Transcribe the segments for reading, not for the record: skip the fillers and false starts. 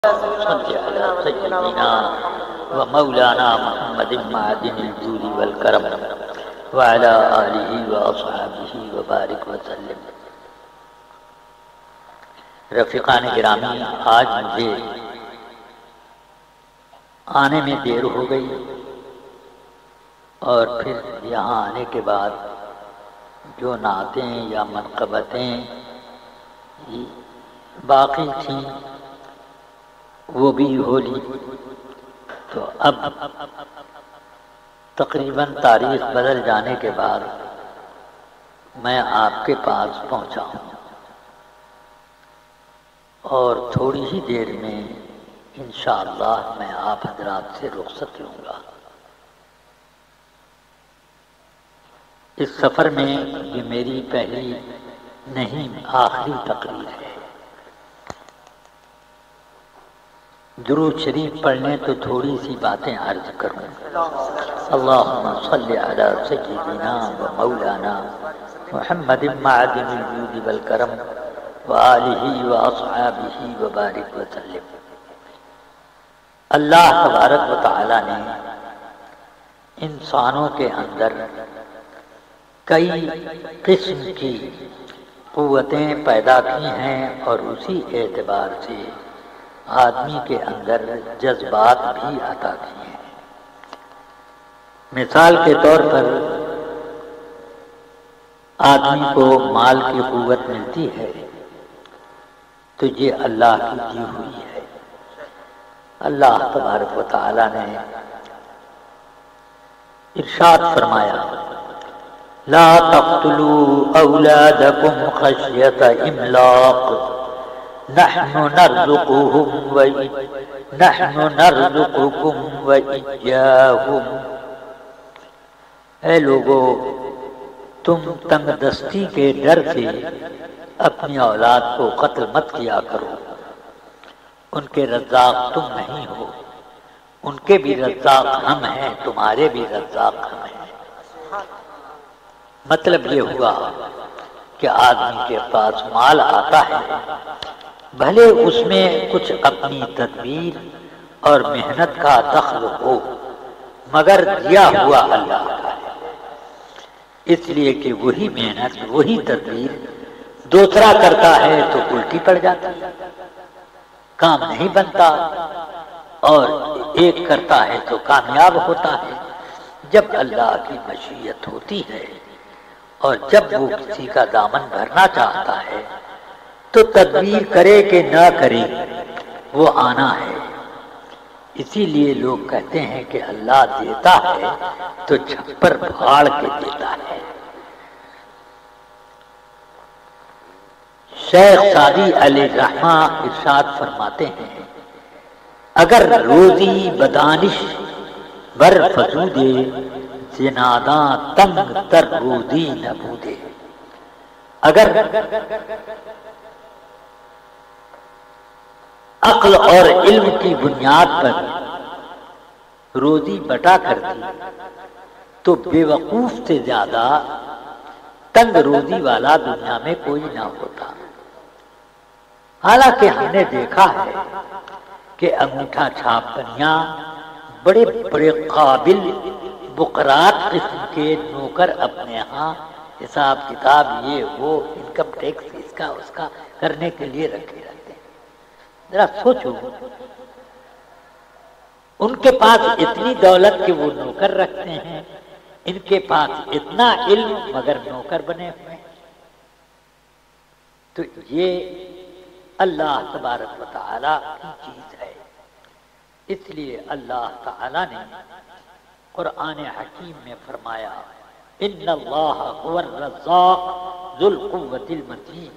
صل على سيدنا ومولانا محمد معدن الجود والكرم وعلى آله وأصحابه وبارك وسلم۔ رفیقان گرامی، آج مجھے آنے میں دیر ہو گئی اور پھر یہاں آنے کے بعد جو نعتیں یا منقبتیں باقی تھیں وہ بھی ہو لی، تو اب تقریباً تاریخ بدل جانے کے بعد میں آپ کے پاس پہنچا ہوں اور تھوڑی ہی دیر میں انشاءاللہ میں آپ حضرات سے رخصت لوں گا۔ اس سفر میں یہ میری پہلی نہیں آخری تقریر ہے۔ درود شریف پڑھنے تو تھوڑی سی باتیں عرض کروں۔ اللہم صلی علی سیدنا و مولانا محمد معدن الجود والکرم وآلہ واصحابہ وبارک وسلم۔ اللہ تبارک و تعالی نے انسانوں کے اندر کئی قسم کی قوتیں پیدا کی ہیں اور اسی اعتبار سے آدمی کے اندر جذبات بھی عطا کیے ہیں۔ مثال کے طور پر آدمی کو مال کی قوت ملتی ہے تو یہ اللہ کی دی ہوئی ہے۔ اللہ تبارک و تعالی نے ارشاد فرمایا، لا تقتلوا اولادکم خشیۃ املاق نحن نرزقكم وإياهم۔ اے لوگو، تم تنگ دستی کے ڈر سے اپنی اولاد کو قتل مت کیا کرو، ان کے رزاق تم نہیں ہو، ان کے بھی رزاق ہم ہیں، تمہارے بھی رزاق ہم ہیں۔ مطلب یہ ہوا کہ آدمی کے پاس مال آتا ہے، بھلے اس میں کچھ اپنی تدبیر اور محنت کا دخل ہو، مگر دیا ہوا اللہ کا ہے، اس لیے کہ وہی محنت وہی تدبیر دوسرا کرتا ہے تو الٹی پڑ جاتی ہے، کام نہیں بنتا، اور ایک کرتا ہے تو کامیاب ہوتا ہے۔ جب اللہ کی مشیت ہوتی ہے اور جب وہ کسی کا دامن بھرنا چاہتا ہے تو تدبیر کرے کہ نہ کرے وہ آنا ہے۔ اسی لیے لوگ کہتے ہیں کہ اللہ دیتا ہے تو چھپر پھاڑ کے دیتا ہے۔ شیخ سعدی علیہ الرحمہ ارشاد فرماتے ہیں، اگر روزی بدانش بر فزودے زناداں تنگ تر رودی نبودے۔ اگر عقل اور علم کی بنیاد پر روزی بٹا کرتی تو بے وقوف سے زیادہ تنگ روزی والا دنیا میں کوئی نہ ہوتا۔ حالانکہ ہم نے دیکھا ہے کہ انگوٹھا چھاپ کنیاں بڑے بڑے قابل بقرات قسم کے نوکر اپنے ہاں حساب کتاب یہ وہ انکم ٹیکس اس کا کرنے کے لیے رکھے رہتے ہیں۔ ذرا سوچو، ان کے پاس اتنی دولت کہ وہ نوکر رکھتے ہیں، ان کے پاس اتنا علم مگر نوکر بنے ہوئے ہیں۔ تو یہ اللہ تبارک و تعالی کی چیز ہے۔ اس لیے اللہ تعالی نے قرآن حکیم میں فرمایا، ان اللہ هو الرزاق ذو القوۃ المتین۔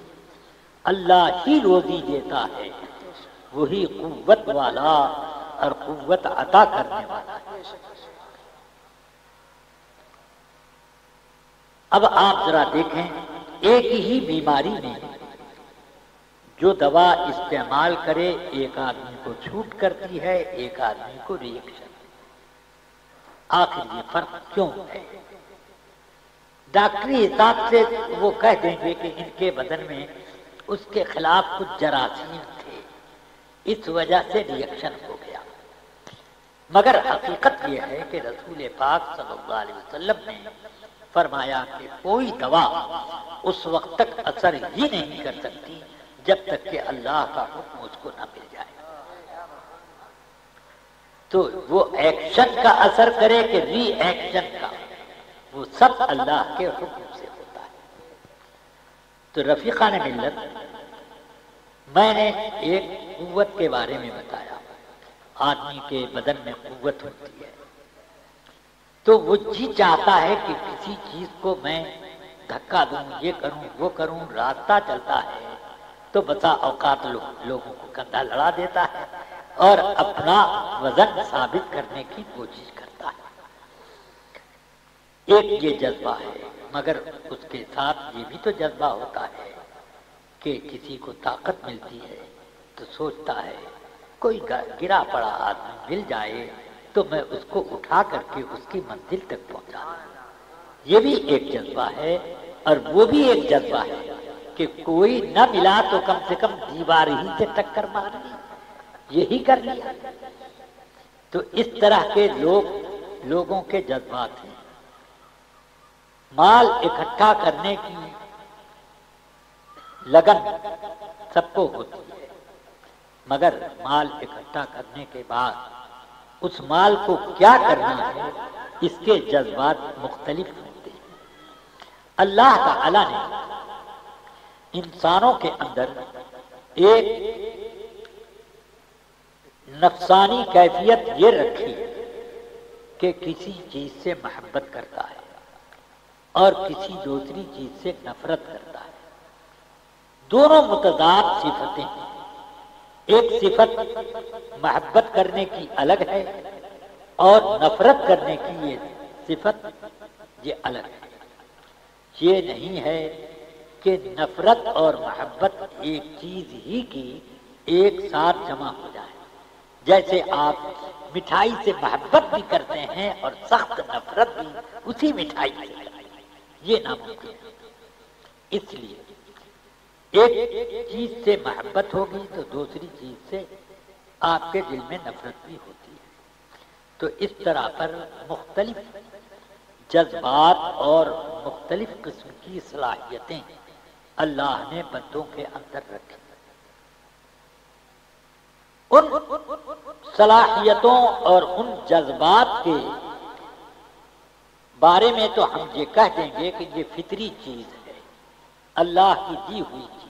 اللہ ہی روزی دیتا ہے، وہی قوت والا اور قوت عطا کرنے والا ہے۔ اب آپ ذرا دیکھیں، ایک ہی بیماری میں جو دوا استعمال کرے ایک آدمی کو چھوٹ کرتی ہے، ایک آدمی کو ریئیکشن۔ آخر یہ فرق کیوں ہے؟ ڈاکٹری حساب سے وہ کہہ دیں گے کہ ان کے بدن میں اس کے خلاف کچھ جراثیم تھے، اس وجہ سے ریئیکشن ہو گیا۔ مگر حقیقت یہ ہے کہ رسول پاک صلی اللہ علیہ وسلم نے فرمایا کہ کوئی دوا اس وقت تک اثر ہی نہیں کر سکتی جب تک کہ اللہ کا حکم اس کو نہ مل جائے۔ تو وہ ایکشن کا اثر کرے کہ ری ایکشن کا، وہ سب اللہ کے حکم سے ہوتا ہے۔ تو رفیقان ملت، میں نے ایک قوت کے بارے میں بتایا، آدمی کے بدن میں قوت ہوتی ہے، تو وہ جی چاہتا ہے کہ کسی چیز کو میں دھکا دوں، یہ کروں وہ کروں، راستہ چلتا ہے تو بسا اوقات لوگوں کو کندھا لڑا دیتا ہے اور اپنا وزن ثابت کرنے کی کوشش کرتا ہے۔ ایک یہ جذبہ ہے، مگر اس کے ساتھ یہ بھی تو جذبہ ہوتا ہے کہ کسی کو طاقت ملتی ہے تو سوچتا ہے کوئی گرا پڑا آدمی مل جائے تو میں اس کو اٹھا کر کے اس کی منزل تک پہنچا دوں۔ یہ بھی ایک جذبہ ہے، اور وہ بھی ایک جذبہ ہے کہ کوئی نہ ملا تو کم سے کم دیوار ہی سے ٹکر مارنی، یہی کر لیا۔ تو اس طرح کے لوگوں کے جذبات ہیں۔ مال اکٹھا کرنے کی لگن سب کو ہوتی ہے، مگر مال اکٹھا کرنے کے بعد اس مال کو کیا کرنا ہے، اس کے جذبات مختلف ہوتے ہیں۔ اللہ تعالی نے انسانوں کے اندر ایک نفسانی کیفیت یہ رکھی کہ کسی چیز سے محبت کرتا ہے اور کسی دوسری چیز سے نفرت کرتا ہے۔ دونوں متضاد صفتیں ہیں۔ ایک صفت محبت کرنے کی الگ ہے اور نفرت کرنے کی یہ صفت یہ الگ ہے۔ یہ نہیں ہے کہ نفرت اور محبت ایک چیز ہی کی ایک ساتھ جمع ہو جائے، جیسے آپ مٹھائی سے محبت بھی کرتے ہیں اور سخت نفرت بھی اسی مٹھائی سے کرتے ہیں، یہ ناممکن ہے۔ اس لیے ایک چیز سے محبت ہوگی تو دوسری چیز سے آپ کے دل میں نفرت بھی ہوتی ہے۔ تو اس طرح پر مختلف جذبات اور مختلف قسم کی صلاحیتیں اللہ نے بندوں کے اندر رکھی۔ ان صلاحیتوں اور ان جذبات کے بارے میں تو ہم یہ کہہ دیں گے کہ یہ فطری چیز ہے، اللہ کی دی ہوئی چیز،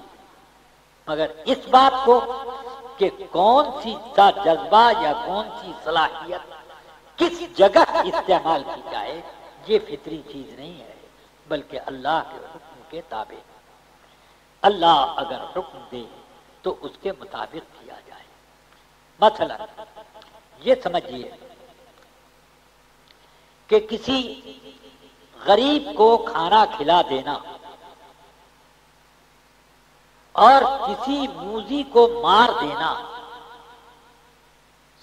مگر اس بات کو کہ کون سی سا جذبہ یا کون سی صلاحیت کس جگہ استعمال کی جائے، یہ فطری چیز نہیں ہے، بلکہ اللہ کے حکم کے تابع۔ اللہ اگر حکم دے تو اس کے مطابق کیا جائے۔ مثلا یہ سمجھیے کہ کسی غریب کو کھانا کھلا دینا اور کسی موذی کو مار دینا،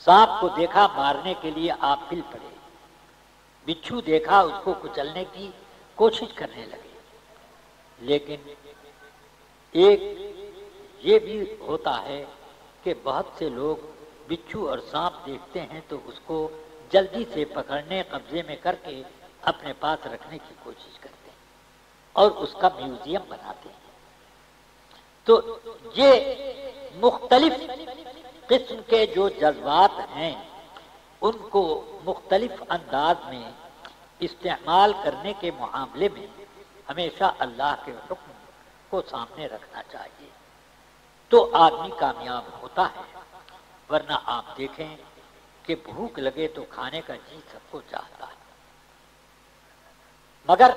سانپ کو دیکھا مارنے کے لیے آپ پل پڑے، بچھو دیکھا اس کو کچلنے کی کوشش کرنے لگے۔ لیکن ایک یہ بھی ہوتا ہے کہ بہت سے لوگ بچھو اور سانپ دیکھتے ہیں تو اس کو جلدی سے پکڑنے، قبضے میں کر کے اپنے پاس رکھنے کی کوشش کرتے ہیں اور اس کا میوزیم بناتے ہیں۔ تو یہ مختلف قسم کے جو جذبات ہیں ان کو مختلف انداز میں استعمال کرنے کے معاملے میں ہمیشہ اللہ کے حکم کو سامنے رکھنا چاہیے، تو آدمی کامیاب ہوتا ہے۔ ورنہ آپ دیکھیں کہ بھوک لگے تو کھانے کا جی سب کو چاہتا ہے، مگر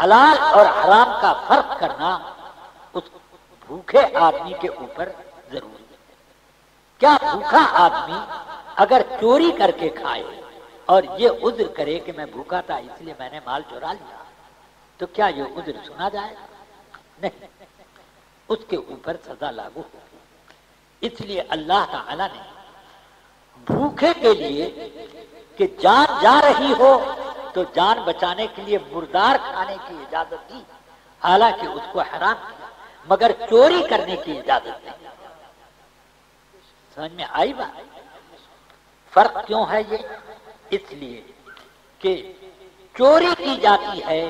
حلال اور حرام کا فرق کرنا اس بھوکے آدمی کے اوپر ضروری ہے۔ کیا بھوکا آدمی اگر چوری کر کے کھائے اور یہ عذر کرے کہ میں بھوکا تھا اس لیے میں نے مال چورا لیا، تو کیا یہ عذر سنا جائے؟ نہیں، اس کے اوپر سزا لاگو ہوگی۔ اس لیے اللہ تعالی نے بھوکے کے لیے کہ جان جا رہی ہو تو جان بچانے کے لیے مردار کھانے کی اجازت دی، حالانکہ اس کو حرام کیا، مگر چوری کرنے کی اجازت نہیں۔ سمجھ میں آئی بات؟ فرق کیوں ہے یہ؟ اس لیے کہ چوری کی جاتی ہے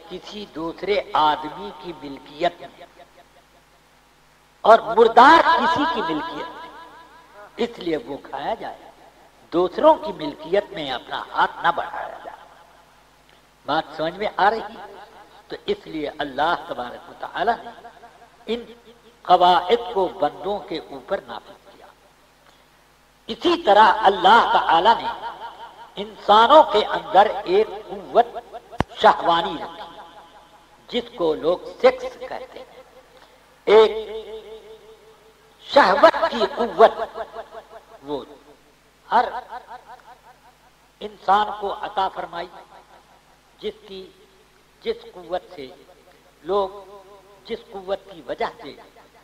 کسی دوسرے آدمی کی ملکیت میں اور مردار کسی کی ملکیت میں، اس لیے وہ کھایا جائے، دوسروں کی ملکیت میں اپنا ہاتھ نہ بڑھایا جائے۔ بات سمجھ میں آ رہی؟ تو اس لیے اللہ تبارک و تعالی نے ان قواعد کو بندوں کے اوپر نافذ کیا۔ اسی طرح اللہ تعالی نے انسانوں کے اندر ایک قوت شہوانی رکھی جس کو لوگ سیکس کہتے ہیں، ایک شہوت کی قوت وہ ہر انسان کو عطا فرمائی، جس قوت سے لوگ، جس قوت کی وجہ سے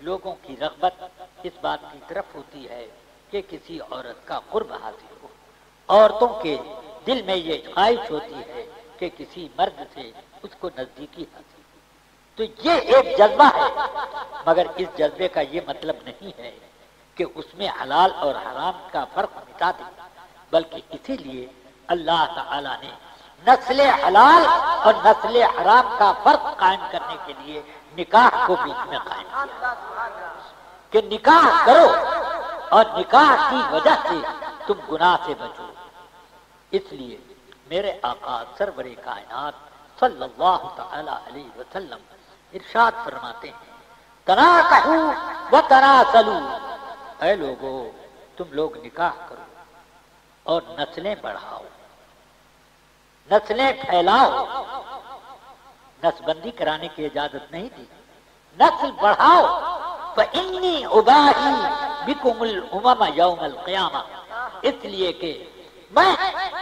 لوگوں کی رغبت اس بات کی طرف ہوتی ہے کہ کسی عورت کا قرب حاصل ہو، عورتوں کے دل میں یہ خواہش ہوتی ہے کہ کسی مرد سے اس کو نزدیکی حاصل ہو۔ تو یہ ایک جذبہ ہے، مگر اس جذبے کا یہ مطلب نہیں ہے کہ اس میں حلال اور حرام کا فرق مٹا دے، بلکہ اسی لیے اللہ تعالی نے نسل حلال اور نسل حرام کا فرق قائم کرنے کے لیے نکاح کو بیچ میں قائم کیا کہ نکاح کرو اور نکاح کی وجہ سے تم گناہ سے بچو۔ اس لیے میرے آقا سرور کائنات صلی اللہ تعالی علیہ وسلم ارشاد فرماتے ہیں، تناکحوا وتناسلوا، اے لوگو تم لوگ نکاح کرو اور نسلیں بڑھاؤ، نسلیں پھیلاؤ۔ نسل بندی کرانے کی اجازت نہیں دی، نسل بڑھاؤ۔ فإنی اباہی بکم الامم یوم القیامہ، اس لیے کہ میں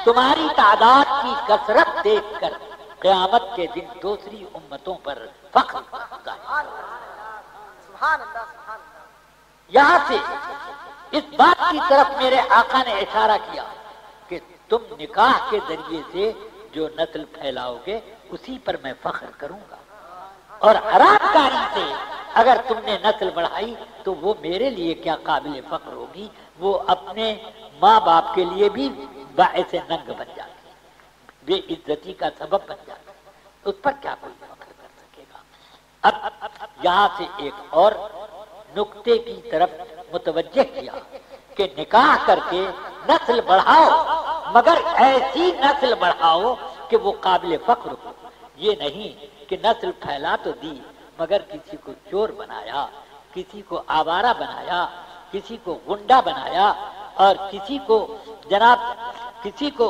تمہاری تعداد کی کثرت دیکھ کر قیامت کے دن دوسری امتوں پر فخر کرتا ہے۔ یہاں سے اس بات کی طرف میرے آقا نے اشارہ کیا کہ تم نکاح کے ذریعے سے جو نسل پھیلاؤ گے اسی پر میں فخر کروں گا، اور حرام کاری سے اگر تم نے نسل بڑھائی تو وہ میرے لیے کیا قابل فخر ہوگی، وہ اپنے ماں باپ کے لیے بھی باعث ننگ بن جاتی، بے عزتی کا سبب بن جاتی، اس پر کیا کوئی فخر کر سکے گا۔ اب یہاں سے ایک اور نقطے کی طرف متوجہ کیا کہ نکاح کر کے نسل بڑھاؤ، مگر ایسی نسل بڑھاؤ کہ وہ قابل فخر ہو۔ یہ نہیں کہ نسل پھیلا تو دی مگر کسی کو چور بنایا، کسی کو آوارہ بنایا، کسی کو گنڈا بنایا، اور کسی کو جناب کسی کو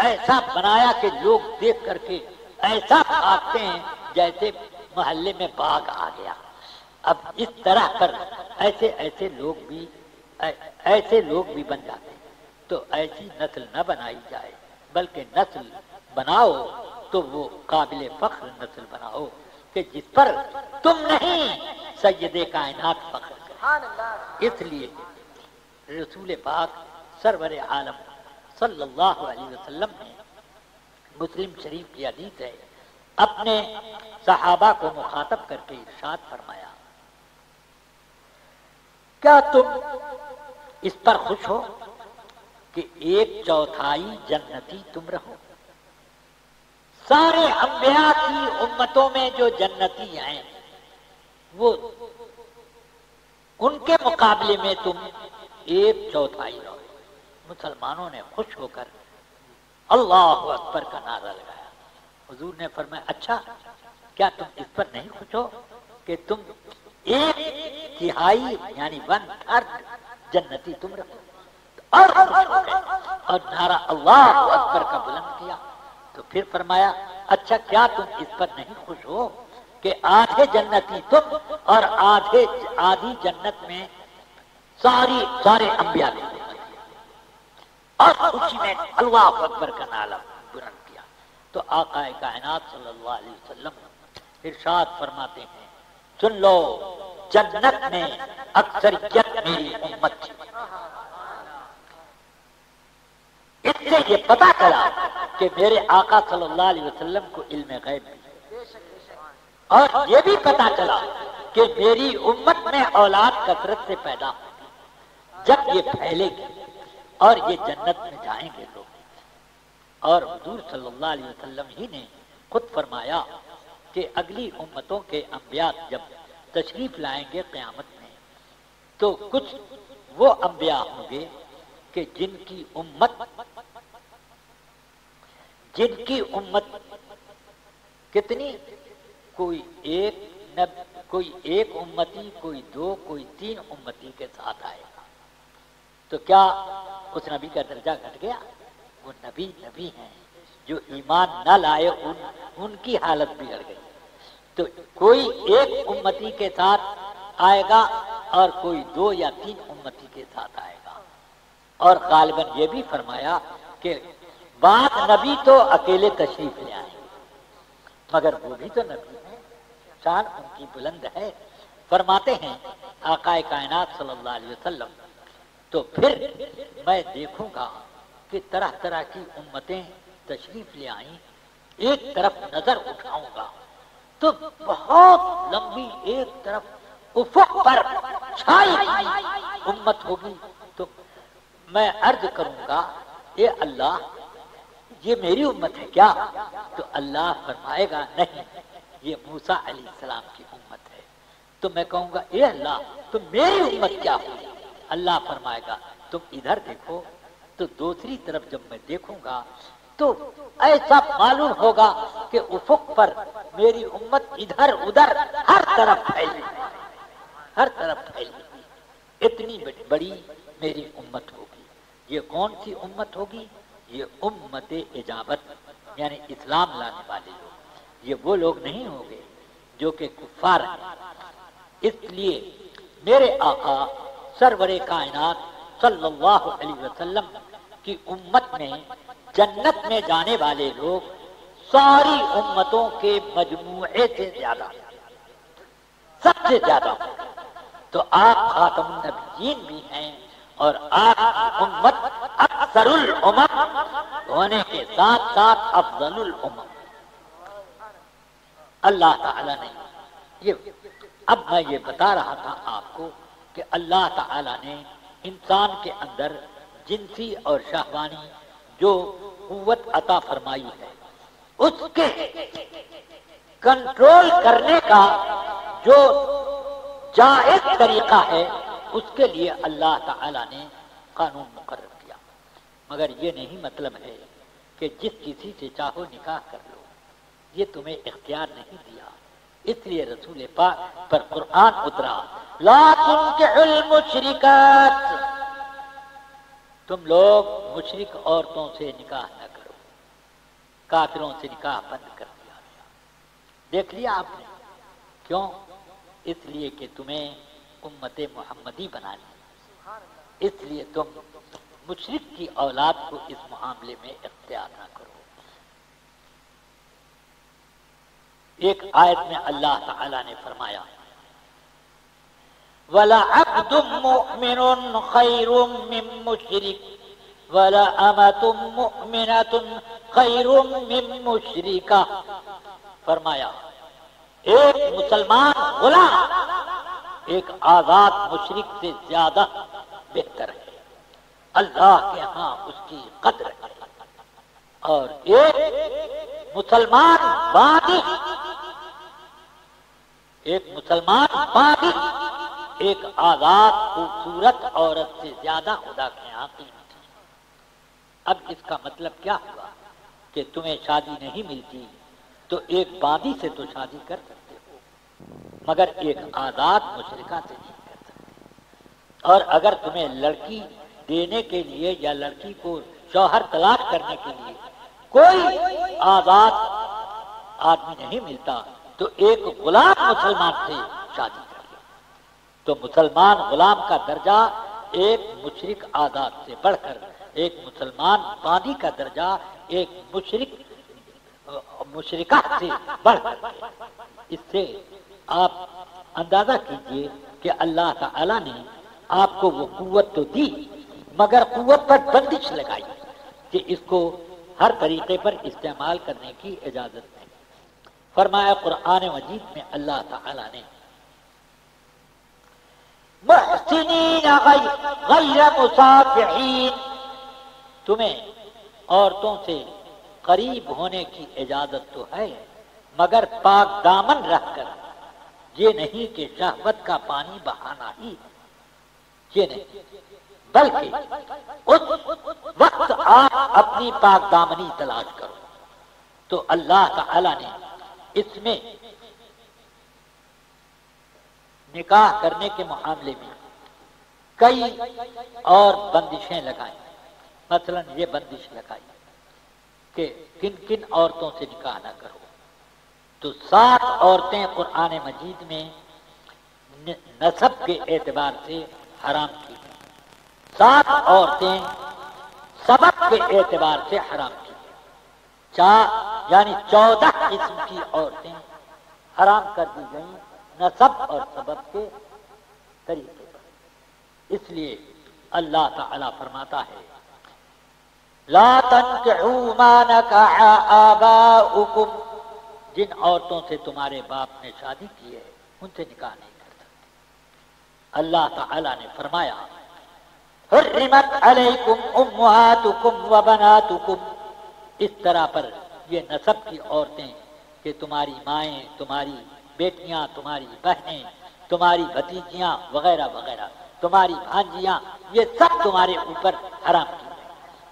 ایسا بنایا کہ لوگ دیکھ کر کے ایسا بھاگتے ہیں جیسے محلے میں باغ آ گیا۔ اب اس طرح پر ایسے لوگ بھی بن جاتے ہیں۔ تو ایسی نسل نہ بنائی جائے، بلکہ نسل بناؤ تو وہ قابل فخر نسل بناؤ کہ جس پر تم نہیں سید کائنات فخر کریں۔ اس لیے رسول پاک سرور عالم صلی اللہ علیہ وسلم نے، مسلم شریف کی حدیث ہے، اپنے صحابہ کو مخاطب کر کے ارشاد فرمایا، کیا تم اس پر خوش ہو کہ 1/4 جنتی تم رہو؟ سارے انبیاء کی امتوں میں جو جنتی ہیں وہ ان کے مقابلے میں تم 1/4 رہو۔ مسلمانوں نے خوش ہو کر اللہ اکبر کا نعرہ لگایا۔ حضور نے فرمایا، اچھا کیا تم اس پر نہیں خوش ہو کہ تم 1/3 یعنی 1/3 جنتی تم رہو؟ اور خوش ہو گئے اور نعرہ اللہ اکبر کا بلند کیا۔ تو پھر فرمایا، اچھا کیا تم اس پر نہیں خوش ہو کہ آدھے جنتی تم اور آدھی جنت میں سارے انبیاء نے، اور خوشی میں اللہ اکبر کا نعرہ بلند کیا۔ تو آقا کائنات صلی اللہ علیہ وسلم ارشاد فرماتے ہیں، سن لو جنت میں اکثریت میری امت تھی۔ اس سے یہ پتا چلا کہ میرے آقا صلی اللہ علیہ وسلم کو علم غیب بھی، اور یہ بھی پتا چلا کہ میری امت میں اولاد کثرت سے پیدا ہوتی، جب یہ پھیلے گی اور یہ جنت میں جائیں گے لوگ. اور حضور صلی اللہ علیہ وسلم ہی نے خود فرمایا کہ اگلی امتوں کے انبیاء جب تشریف لائیں گے قیامت میں تو کچھ وہ انبیاء ہوں گے کہ جن کی امت کتنی، کوئی ایک امتی، کوئی دو، کوئی تین امتی کے ساتھ آئے گا. تو کیا اس نبی کا درجہ گھٹ گیا؟ وہ نبی ہیں، جو ایمان نہ لائے ان کی حالت بگڑ گئی. تو کوئی ایک امتی کے ساتھ آئے گا اور کوئی دو یا تین امتی کے ساتھ آئے گا. اور غالباً یہ بھی فرمایا کہ بعض نبی تو اکیلے تشریف لے آئیں گے، مگر وہ بھی تو نبی ہیں، شان ان کی بلند ہے. فرماتے ہیں آقا کائنات صلی اللہ علیہ وسلم، تو پھر میں دیکھوں گا کہ طرح طرح کی امتیں تشریف لے آئیں، ایک طرف نظر اٹھاؤں گا تو بہت لمبی ایک طرف افق پر چھائی امت ہوگی. تو میں عرض کروں گا اے اللہ یہ میری امت ہے کیا؟ تو اللہ فرمائے گا نہیں، یہ موسیٰ علیہ السلام کی امت ہے. تو میں کہوں گا اے اللہ تو میری امت کیا ہوئی؟ اللہ فرمائے گا تم ادھر دیکھو. تو دوسری طرف جب میں دیکھوں گا تو ایسا معلوم ہوگا کہ افق پر میری امت ادھر ادھر ہر طرف پھیلی، اتنی بڑی میری امت ہوگی. یہ کون سی امت ہوگی؟ یہ امت اجابت، یعنی اسلام لانے والے لوگ. یہ وہ لوگ نہیں ہوں گے جو کہ کفار ہیں. اس لیے میرے آقا سرور کائنات صلی اللہ علیہ وسلم کی امت میں جنت میں جانے والے لوگ ساری امتوں کے مجموعے سے زیادہ، سب سے زیادہ. تو آپ خاتم النبیین بھی ہیں اور آپ کی امت اکثر الامم ہونے کے ساتھ ساتھ افضل الامم. اللہ تعالی نے اب میں یہ بتا رہا تھا آپ کو کہ اللہ تعالی نے انسان کے اندر جنسی اور شہوانی جو قوت عطا فرمائی ہے اس کے کنٹرول کرنے کا جو جائز طریقہ ہے اس کے لیے اللہ تعالی نے قانون مقرر کیا. مگر یہ نہیں مطلب ہے کہ جس کسی سے چاہو نکاح کر لو، یہ تمہیں اختیار نہیں دیا. اس لیے رسول پاک پر قرآن اترا لا تنکحوا المشرکات، تم لوگ مشرک عورتوں سے نکاح نہ کرو. کافروں سے نکاح بند کر دیا گیا. دیکھ لیا آپ نے کیوں؟ اس لیے کہ تمہیں امت محمدی بنانی، اس لیے تم مشرک کی اولاد کو اس معاملے میں اختیار نہ کرو. ایک آیت میں اللہ تعالی نے فرمایا وَلَعَبْدٌ مُؤْمِنٌ خَيْرٌ مِّن مُشْرِكٍ وَلَأَمَةٌ مُؤْمِنَةٌ خَيْرٌ مِّن مُشْرِكَةٍ. فرمایا ایک مسلمان غلام ایک آزاد مشرک سے زیادہ بہتر ہے، اللہ کے ہاں اس کی قدر ہے. اور ایک مسلمان باغی ایک آزاد خوبصورت عورت سے زیادہ خدا کے ہاں قیمتی ہے. اب اس کا مطلب کیا ہوا کہ تمہیں شادی نہیں ملتی تو ایک باغی سے تو شادی کر سکتے ہو مگر ایک آزاد مشرکہ سے نہیں کر سکتے. اور اگر تمہیں لڑکی دینے کے لیے یا لڑکی کو شوہر تلاش کرنے کے لیے کوئی آزاد آدمی نہیں ملتا تو ایک غلام مسلمان سے شادی کر لو. تو مسلمان غلام کا درجہ ایک مشرک آزاد سے بڑھ کر، ایک مسلمان باندی کا درجہ ایک مشرکہ سے بڑھ کر. اس سے آپ اندازہ کیجئے کہ اللہ تعالی نے آپ کو وہ قوت تو دی مگر قوت پر بندش لگائی کہ اس کو ہر طریقے پر استعمال کرنے کی اجازت نہیں. فرمایا قرآن مجید میں اللہ تعالی نے محسنین غیر مسافحین، تمہیں عورتوں سے قریب ہونے کی اجازت تو ہے مگر پاک دامن رکھ کر، یہ نہیں کہ شہوت کا پانی بہانا ہی، یہ نہیں، بلکہ اس وقت آپ اپنی پاک دامنی تلاش کرو۔ تو اللہ تعالی نے اس میں نکاح کرنے کے معاملے میں کئی اور بندشیں لگائیں، مثلا یہ بندش لگائی کہ کن کن عورتوں سے نکاح نہ کرو، تو 7 عورتیں قرآن مجید میں نسب کے اعتبار سے حرام کی، 7 عورتیں سبب کے اعتبار سے حرام کی، یعنی 14 قسم کی عورتیں حرام کر دی گئیں نسب اور سبب کے طریقے پر۔ اس لیے اللہ تعالی فرماتا ہے لا تنکحوا ما نکح آباؤکم، جن عورتوں سے تمہارے باپ نے شادی کی ہے ان سے نکاح نہیں کر سکتے۔ اللہ تعالی نے فرمایا حرمت علیکم امہاتکم وبناتکم، اس طرح پر یہ نسب کی عورتیں کہ تمہاری مائیں، تمہاری بیٹیاں، تمہاری بہنیں، تمہاری بھتیجیاں وغیرہ وغیرہ، تمہاری بھانجیاں، یہ سب تمہارے اوپر حرام کی ہیں۔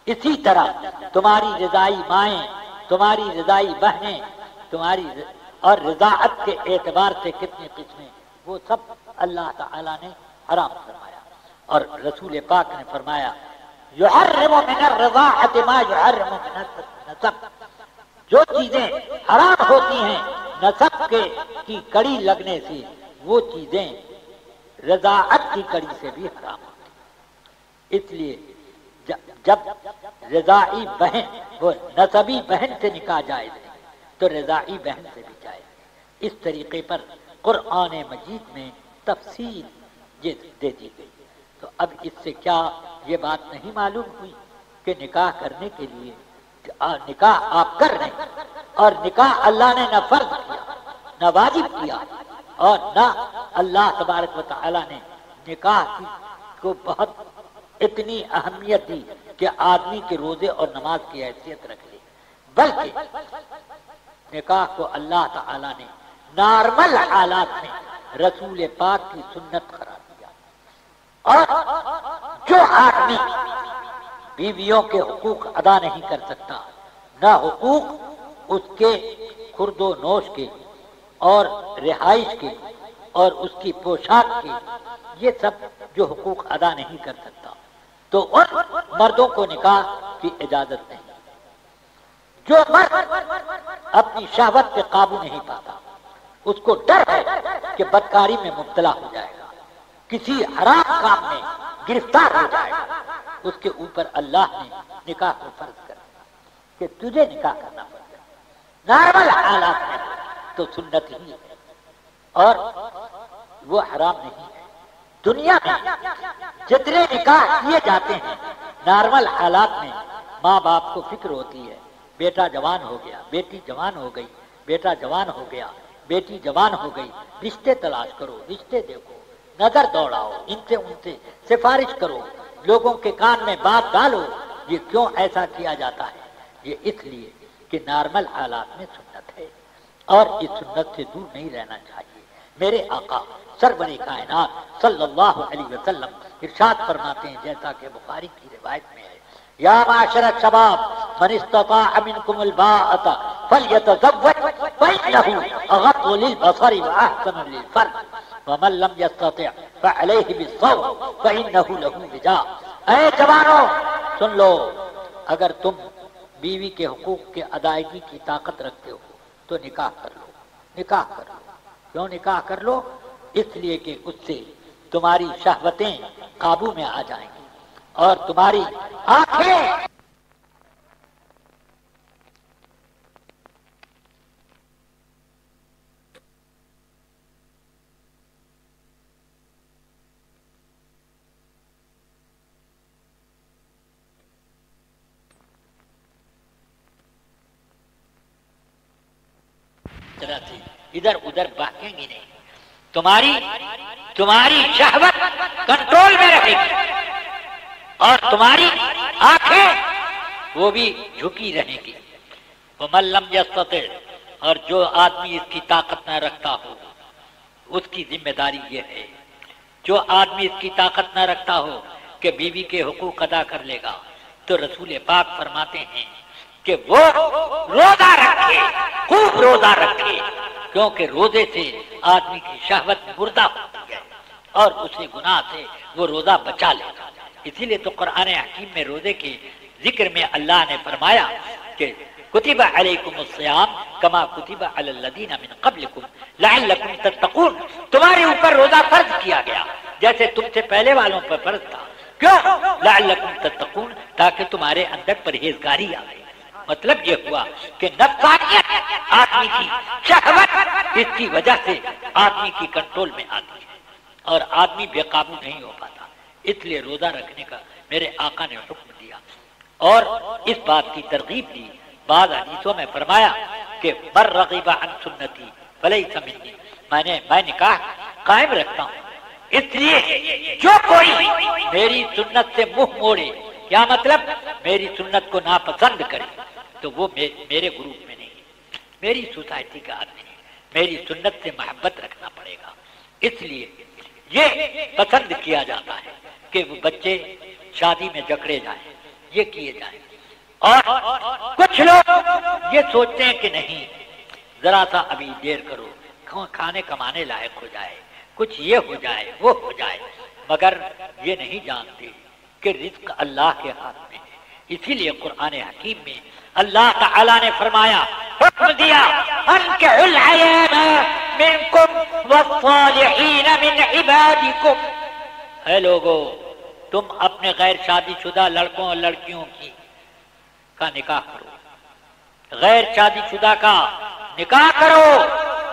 اسی طرح تمہاری رضائی مائیں، تمہاری رضائی بہنیں، تمہاری اور رضاعت کے اعتبار سے کتنی قسمیں، وہ سب اللہ تعالی نے حرام فرمایا۔ اور رسول پاک نے فرمایا یحرم من الرضاعۃ ما یحرم من النسب، جو چیزیں حرام ہوتی ہیں نسب کی کڑی لگنے سے، وہ چیزیں رضاعت کی کڑی سے بھی حرام ہوتی ہیں۔ اس لیے جب رضاعی بہن، وہ نسبی بہن سے نکاح جائز نہیں تو رضاعی بہن سے بھی جائز نہیں۔ اس طریقے پر قرآن مجید میں تفصیل یہ دے دی گئی۔ تو اب اس سے کیا یہ بات نہیں معلوم ہوئی کہ نکاح کرنے کے لیے نکاح آپ کر رہے ہیں، اور نکاح اللہ نے نہ فرض کیا نہ واجب کیا، اور نہ اللہ تبارک و تعالی نے نکاح کو بہت اتنی اہمیت دی کہ آدمی کے روزے اور نماز کی حیثیت رکھ لی، بلکہ نکاح کو اللہ تعالی نے نارمل حالات میں رسول پاک کی سنت قرار دیا۔ اور جو آدمی بیویوں کے حقوق ادا نہیں کر سکتا، نہ حقوق اس کے خورد و نوش کے اور رہائش کے اور اس کی پوشاک کے، یہ سب جو حقوق ادا نہیں کر سکتا، تو ان مردوں کو نکاح کی اجازت نہیں۔ جو مرد اپنی شہوت پہ قابو نہیں پاتا، اس کو ڈر ہے کہ بدکاری میں مبتلا ہو جائے گا، کسی حرام کام میں گرفتار ہو جائے گا، اس کے اوپر اللہ نے نکاح کو فرض کر دیا کہ تجھے نکاح کرنا پڑے گا۔ نارمل حالات میں تو سنت ہی ہے اور وہ حرام نہیں ہے۔ دنیا میں جتنے نکاح کیے جاتے ہیں نارمل حالات میں، ماں باپ کو فکر ہوتی ہے بیٹا جوان ہو گیا، بیٹی جوان ہو گئی، بیٹا جوان ہو گیا، بیٹی جوان ہو گئی، رشتے تلاش کرو، رشتے دیکھو، نظر دوڑاؤ، ان سے سفارش کرو، لوگوں کے کان میں بات ڈالو۔ یہ کیوں ایسا کیا جاتا ہے؟ یہ اس لیے کہ نارمل حالات میں سنت ہے اور اس سنت سے دور نہیں رہنا چاہیے۔ میرے آقا سرور کائنات صلی اللہ علیہ وسلم ارشاد فرماتے ہیں، جیسا کہ بخاری کی روایت میں ہے، یا معاشر الشباب من استطاع منکم الباءۃ فلیتزوج فإنہ اغض للبصر واحسن للفرج ومن لم يستطع فعليه بالصوم فإنه له وجاء۔ اے جوانوں سن لو، اگر تم بیوی کے حقوق کے ادائیگی کی طاقت رکھتے ہو تو نکاح کر لو، نکاح کر لو۔ کیوں نکاح کر لو؟ اس لیے کہ اس سے تمہاری شہوتیں قابو میں آ جائیں گی اور تمہاری آنکھیں ادھر ادھر بہکیں گی نہیں، تمہاری شہوت کنٹرول میں رہے گی اور تمہاری آنکھیں وہ بھی جھکی رہیں گی۔ وَمَن لَّمْ يَسْتَطِعْ، اور جو آدمی اس کی طاقت نہ رکھتا ہو اس کی ذمہ داری یہ ہے، جو آدمی اس کی طاقت نہ رکھتا ہو کہ بیوی کے حقوق ادا کر لے گا، تو رسول پاک فرماتے ہیں کہ وہ روزہ رکھے، خوب روزہ رکھے، کیونکہ روزے سے آدمی کی شہوت مردہ ہوتی ہے اور اسے گناہ سے وہ روزہ بچا لے گا۔ اسی لیے تو قرآن حکیم میں روزے کے ذکر میں اللہ نے فرمایا کہ کتب علیکم الصیام کما کتب علی الذین من قبلکم لعلکم تتقون، تمہارے اوپر روزہ فرض کیا گیا جیسے تم سے پہلے والوں پر فرض تھا۔ کیوں؟ لعلکم تتقون، تاکہ تمہارے اندر پرہیزگاری آئے۔ مطلب یہ ہوا کہ نفسانیت آدمی کی شہوت اس کی وجہ سے آدمی کی کنٹرول میں آتی ہے اور آدمی بے قابو نہیں ہو پاتا، اس لیے روزہ رکھنے کا میرے آقا نے حکم دیا اور اس بات کی ترغیب دی۔ بعض حدیثوں میں فرمایا کہ من رغب عن سنتی فلیس منی، میں نکاح قائم رکھتا ہوں، اس لیے جو کوئی میری سنت سے منہ موڑے، کیا مطلب میری سنت کو ناپسند کرے، تو وہ میرے گروپ میں نہیں، میری سوسائٹی کا آدمی نہیں، میری سنت سے محبت رکھنا پڑے گا۔ اس لیے یہ پسند کیا جاتا ہے کہ وہ بچے شادی میں جکڑے جائیں، یہ کیے جائیں، اور کچھ لوگ یہ سوچتے ہیں کہ نہیں ذرا سا ابھی دیر کرو، کھانے کمانے لائق ہو جائے، کچھ یہ ہو جائے وہ ہو جائے، مگر یہ نہیں جانتے کہ رزق اللہ کے ہاتھ میں ہے۔ اسی لیے قرآن حکیم میں اللہ تعالی نے فرمایا، حکم دیا، انکحوا الایام منکم والصالحین من عبادکم، اے لوگو تم اپنے غیر شادی شدہ لڑکوں اور لڑکیوں کا نکاح کرو، غیر شادی شدہ کا نکاح کرو،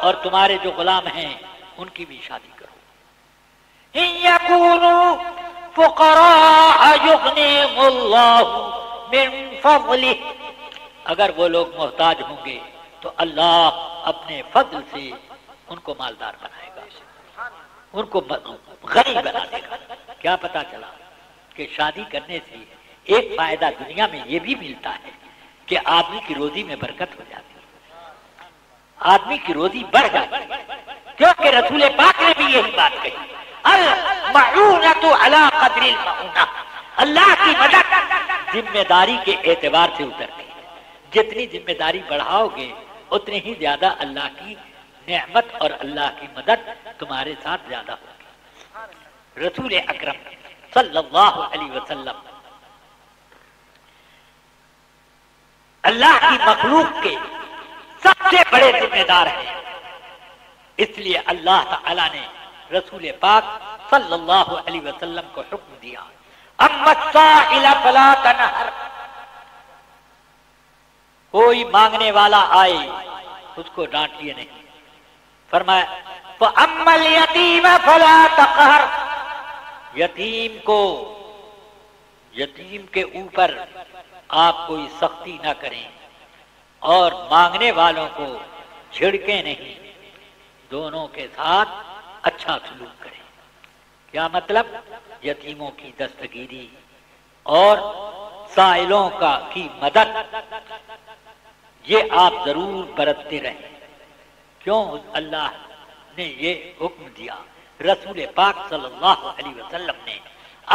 اور تمہارے جو غلام ہیں ان کی بھی شادی کرو۔ ان یکونوا فقراء یغنیہم اللہ من فضلہ، اگر وہ لوگ محتاج ہوں گے تو اللہ اپنے فضل سے ان کو مالدار بنائے گا، ان کو غنی بنا دے گا۔ کیا پتا چلا کہ شادی کرنے سے ایک فائدہ دنیا میں یہ بھی ملتا ہے کہ آدمی کی روزی میں برکت ہو جاتی ہے، آدمی کی روزی بڑھ جاتی ہے، کیونکہ رسول پاک نے بھی یہی بات کہی، المعونۃ علی قدر المعونہ، اللہ کی مدد ذمہ داری کے اعتبار سے اترتی ہے، جتنی ذمہ داری بڑھاؤ گے اتنی ہی زیادہ اللہ کی نعمت اور اللہ کی مدد تمہارے ساتھ زیادہ ہوگی۔ رسول اکرم صلی اللہ علیہ وسلم اللہ کی مخلوق کے سب سے بڑے ذمہ دار ہیں، اس لیے اللہ تعالی نے رسول پاک صلی اللہ علیہ وسلم کو حکم دیا، اما السائل فلا تنہر، کوئی مانگنے والا آئے اس کو ڈانٹیے نہیں، فرمایا فاما الیتیم فلا تقہر، یتیم کے اوپر آپ کوئی سختی نہ کریں اور مانگنے والوں کو جھڑکیں نہیں، دونوں کے ساتھ اچھا سلوک کریں۔ کیا مطلب؟ یتیموں کی دستگیری اور سائلوں کی مدد یہ آپ ضرور برتتے رہیں۔ کیوں اللہ نے یہ حکم دیا؟ رسول پاک صلی اللہ علیہ وسلم نے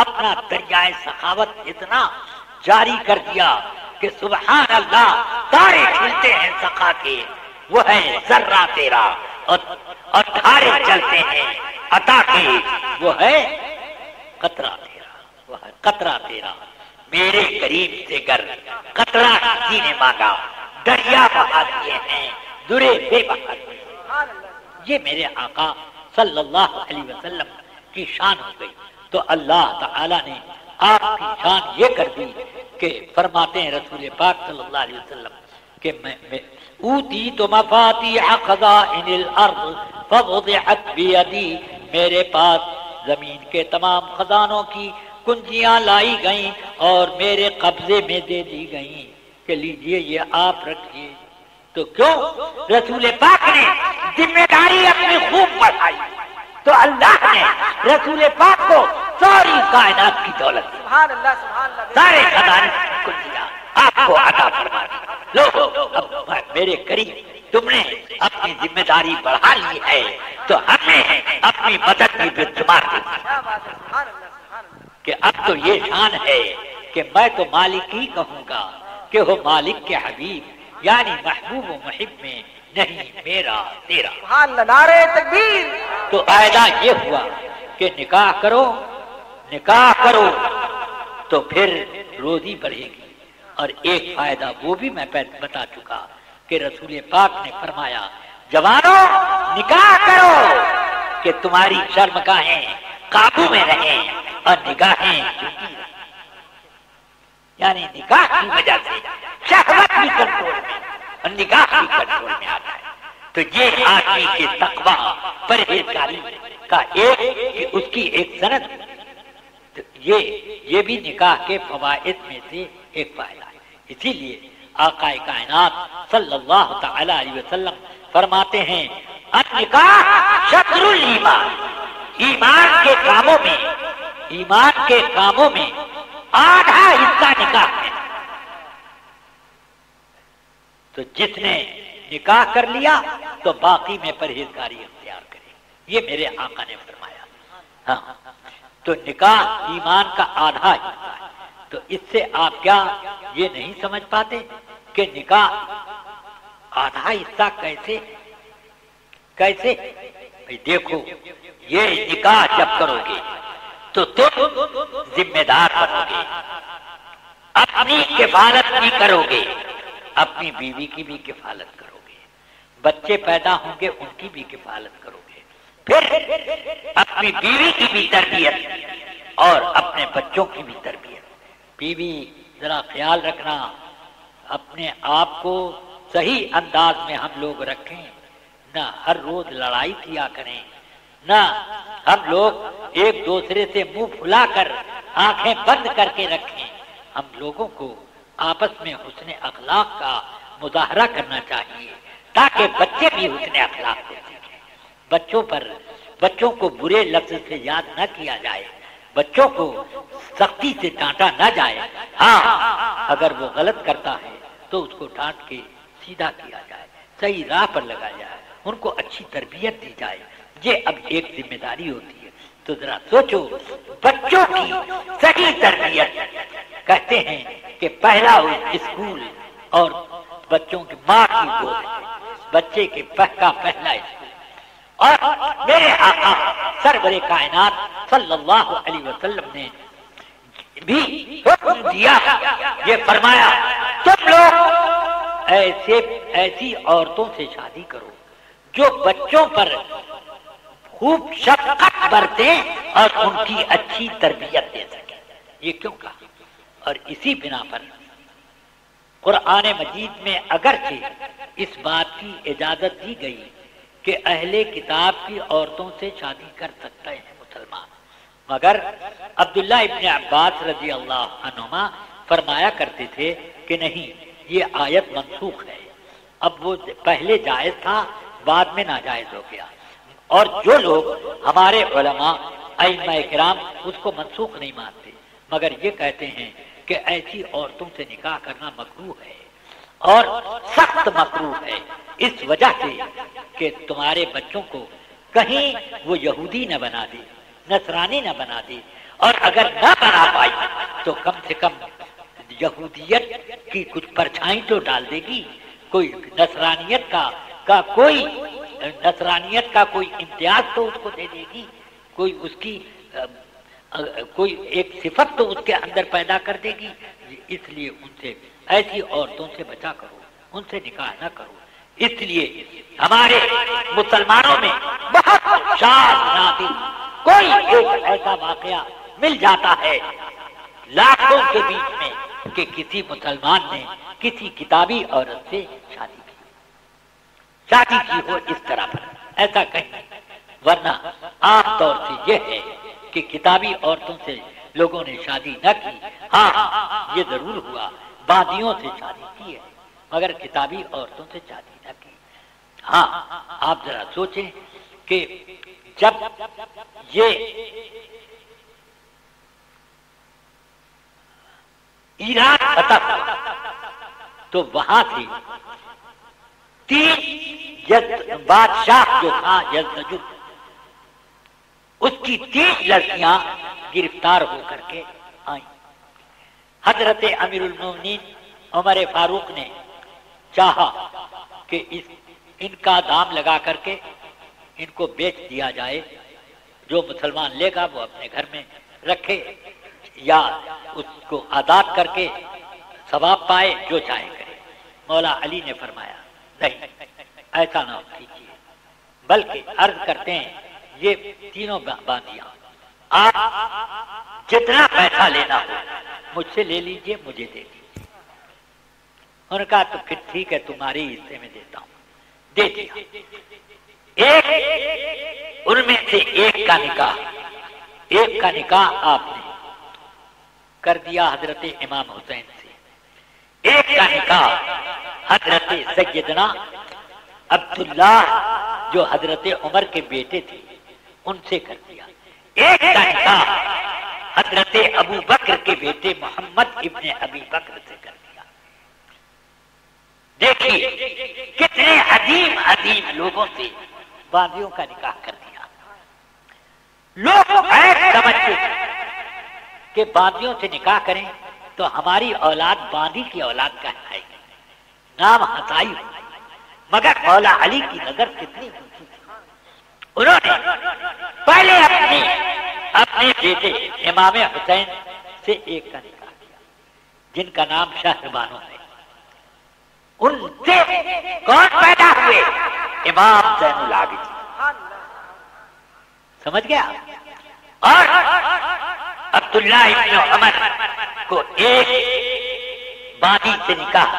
اپنا دریائے سخاوت اتنا جاری کر دیا کہ سبحان اللہ، تارے کھلتے ہیں سخا کے، وہ ہے ذرہ تیرا، اور تارے چلتے ہیں عطا کے، وہ ہے قطرہ تیرا، وہ ہے قطرہ تیرا، میرے قریب سے گر قطرہ کسی نے مانگا، دریا بہا دیے ہیں، درے بے بہا دیے۔ یہ میرے آقا صلی اللہ علیہ وسلم کی شان ہو گئی، تو اللہ تعالی نے آپ کی شان یہ کر دی کہ فرماتے ہیں رسول پاک صلی اللہ علیہ وسلم کہ میں اوتیت مفاتیح خزائن الارض فوضعت بیدی، میرے پاس زمین کے تمام خزانوں کی کنجیاں لائی گئیں اور میرے قبضے میں دے دی گئیں کہ لیجئے یہ آپ رکھیے۔ تو کیوں؟ رسول پاک نے ذمہ داری اپنی خوب بڑھائی، تو اللہ نے رسول پاک کو ساری کائنات کی دولت دی، سبحان اللہ سبحان اللہ، سارے خزانے کو دیا، آپ کو عطا فرما دی۔ لو اب میرے قریب تم نے اپنی ذمہ داری بڑھا لی ہے تو ہم نے اپنی مدد کی بے شمار کی کیا بات ہے، سبحان اللہ سبحان اللہ، کہ اب تو یہ شان ہے کہ میں تو مالک ہی کہوں گا کہ وہ مالک کے حبیب یعنی محبوب و محب میں نہیں میرا تیرا۔ سبحان اللہ، نعرہ تکبیر، تو قاعدہ یہ ہوا کہ نکاح کرو تو پھر روزی بڑھے گی۔ اور ایک فائدہ وہ بھی میں بتا چکا کہ رسول پاک نے فرمایا جوانوں نکاح کرو کہ تمہاری شرمگاہیں قابو میں رہیں اور نگاہیں جھکی رہیں، یعنی نکاح کی وجہ سے شہوت بھی کنٹرول میں اور نگاہ بھی کنٹرول میں آتا ہے۔ تو یہ آدمی کے تقوی پرہیزگاری کا اس کی ایک سند، تو یہ بھی نکاح کے فوائد میں سے ایک فائدہ ہے۔ اسی لیے آقا کائنات صلی اللہ تعالی علیہ وسلم فرماتے ہیں النکاح شطر الایمان، ایمان کے کاموں میں آدھا حصہ نکاح ہے۔ تو جس نے نکاح کر لیا تو باقی میں پرہیزگاری اختیار کرے، یہ میرے آقا نے فرمایا۔ ہاں تو نکاح ایمان کا آدھا حصہ ہے۔ تو اس سے آپ کیا یہ نہیں سمجھ پاتے کہ نکاح آدھا حصہ کیسے؟ بھئی دیکھو، یہ نکاح جب کرو گے تو تم ذمہ دار بنو گے، اپنی کفالت بھی کرو گے، اپنی بیوی کی بھی کفالت کرو گے، بچے پیدا ہوں گے ان کی بھی کفالت کرو گے، پھر اپنی بیوی کی بھی تربیت اور اپنے بچوں کی بھی تربیت۔ بیوی ذرا خیال رکھنا، اپنے آپ کو صحیح انداز میں ہم لوگ رکھیں، نہ ہر روز لڑائی کیا کریں، نہ ہم لوگ ایک دوسرے سے منہ پھلا کر آنکھیں بند کر کے رکھیں۔ ہم لوگوں کو آپس میں حسن اخلاق کا مظاہرہ کرنا چاہیے تاکہ بچے بھی حسن اخلاق کو سیکھیں۔ بچوں کو برے لفظ سے یاد نہ کیا جائے، بچوں کو سختی سے ڈانٹا نہ جائے، ہاں اگر وہ غلط کرتا ہے تو اس کو ڈانٹ کے سیدھا کیا جائے، صحیح راہ پر لگایا جائے، ان کو اچھی تربیت دی جائے۔ یہ اب ایک ذمہ داری ہوتی ہے۔ تو ذرا سوچو، بچوں کی صحیح تربیت، کہتے ہیں کہ پہلا اسکول اور بچوں کی ماں کی گود، بچے کے پہلا اسکول۔ اور میرے آقا سرور کائنات صلی اللہ علیہ وسلم نے بھی حکم دیا، یہ فرمایا تم لوگ ایسی عورتوں سے شادی کرو جو بچوں پر خوب شفقت برتیں اور ان کی اچھی تربیت دے سکیں۔ یہ کیوں کہا؟ اور اسی بنا پر قرآن مجید میں اگرچہ اس بات کی اجازت دی گئی کہ اہل کتاب کی عورتوں سے شادی کر سکتے ہیں مسلمان، مگر عبداللہ ابن عباس رضی اللہ عنہما فرمایا کرتے تھے کہ نہیں، یہ آیت منسوخ ہے، اب وہ پہلے جائز تھا بعد میں ناجائز ہو گیا۔ اور جو لوگ ہمارے علماء ائمہ کرام اس کو منسوخ نہیں مانتے، مگر یہ کہتے ہیں کہ ایسی عورتوں سے نکاح کرنا مکروہ ہے اور سخت مکروہ ہے، اس وجہ سے کہ تمہارے بچوں کو کہیں وہ یہودی نہ بنا دے، نصرانی نہ بنا دے، اور اگر نہ بنا پائی تو کم سے کم یہودیت کی کچھ پرچھائی تو ڈال دے گی، کوئی نصرانیت کا کوئی امتیاز تو اس کو دے دے گی، کوئی ایک صفت تو اس کے اندر پیدا کر دے گی۔ اس لیے ان سے ایسی عورتوں سے بچا کرو، ان سے نکاح نہ کرو۔ اس لیے ہمارے مسلمانوں میں بہت شاذ نادر کوئی ایک ایسا واقعہ مل جاتا ہے لاکھوں کے بیچ میں کہ کسی مسلمان نے کسی کتابی عورت سے شادی کی ہو اس طرح پر، ایسا کہیں نہیں۔ ورنہ عام طور سے یہ ہے کہ کتابی عورتوں سے لوگوں نے شادی نہ کی، ہاں یہ ضرور ہوا بادیوں سے شادی کی ہے مگر کتابی عورتوں سے شادی نہ کی۔ ہاں آپ ذرا سوچیں کہ جب یہ ایران فتح ہوا تو وہاں سے 3 بادشاہ جو تھا یزدجو، اس کی 3 لڑکیاں گرفتار ہو کر کے آئیں۔ حضرت امیر المومنین عمر فاروق نے چاہا کہ ان کا دام لگا کر کے ان کو بیچ دیا جائے، جو مسلمان لے گا وہ اپنے گھر میں رکھے یا اس کو آزاد کر کے ثواب پائے، جو چاہے کرے۔ مولا علی نے فرمایا نہیں، ایسا نہ کیجیے، بلکہ عرض کرتے ہیں یہ تینوں باندیاں آپ جتنا پیسہ لینا ہو مجھ سے لے لیجئے، مجھے دے دیجیے۔ انہوں نے کہا تو پھر ٹھیک ہے، تمہاری حصے میں دیتا ہوں، دے دیا۔ ان میں سے ایک کا نکاح آپ نے کر دیا حضرت امام حسین سے، ایک کا نکاح حضرت سیدنا عبداللہ جو حضرت عمر کے بیٹے تھے ان سے کر دیا، ایک کا نکاح حضرت ابو بکر کے بیٹے محمد ابن ابی بکر سے کر دیا۔ دیکھیے کتنے عظیم لوگوں سے باندیوں کا نکاح کر دیا۔ لوگ سمجھتے کہ باندیوں سے نکاح کریں تو ہماری اولاد باندی کی اولاد کا ہے، نام ہتائی ہو، مگر مولا علی کی نظر کتنی اونچی تھی، انہوں نے پہلے اپنے بیٹے امام حسین سے ایک کا نکاح کیا جن کا نام شہربانو ہے۔ ان سے کون پیدا ہوئے؟ امام زین العابدین، سمجھ گیا؟ اور عبداللہ ابن عمر کو ایک باندی سے نکاح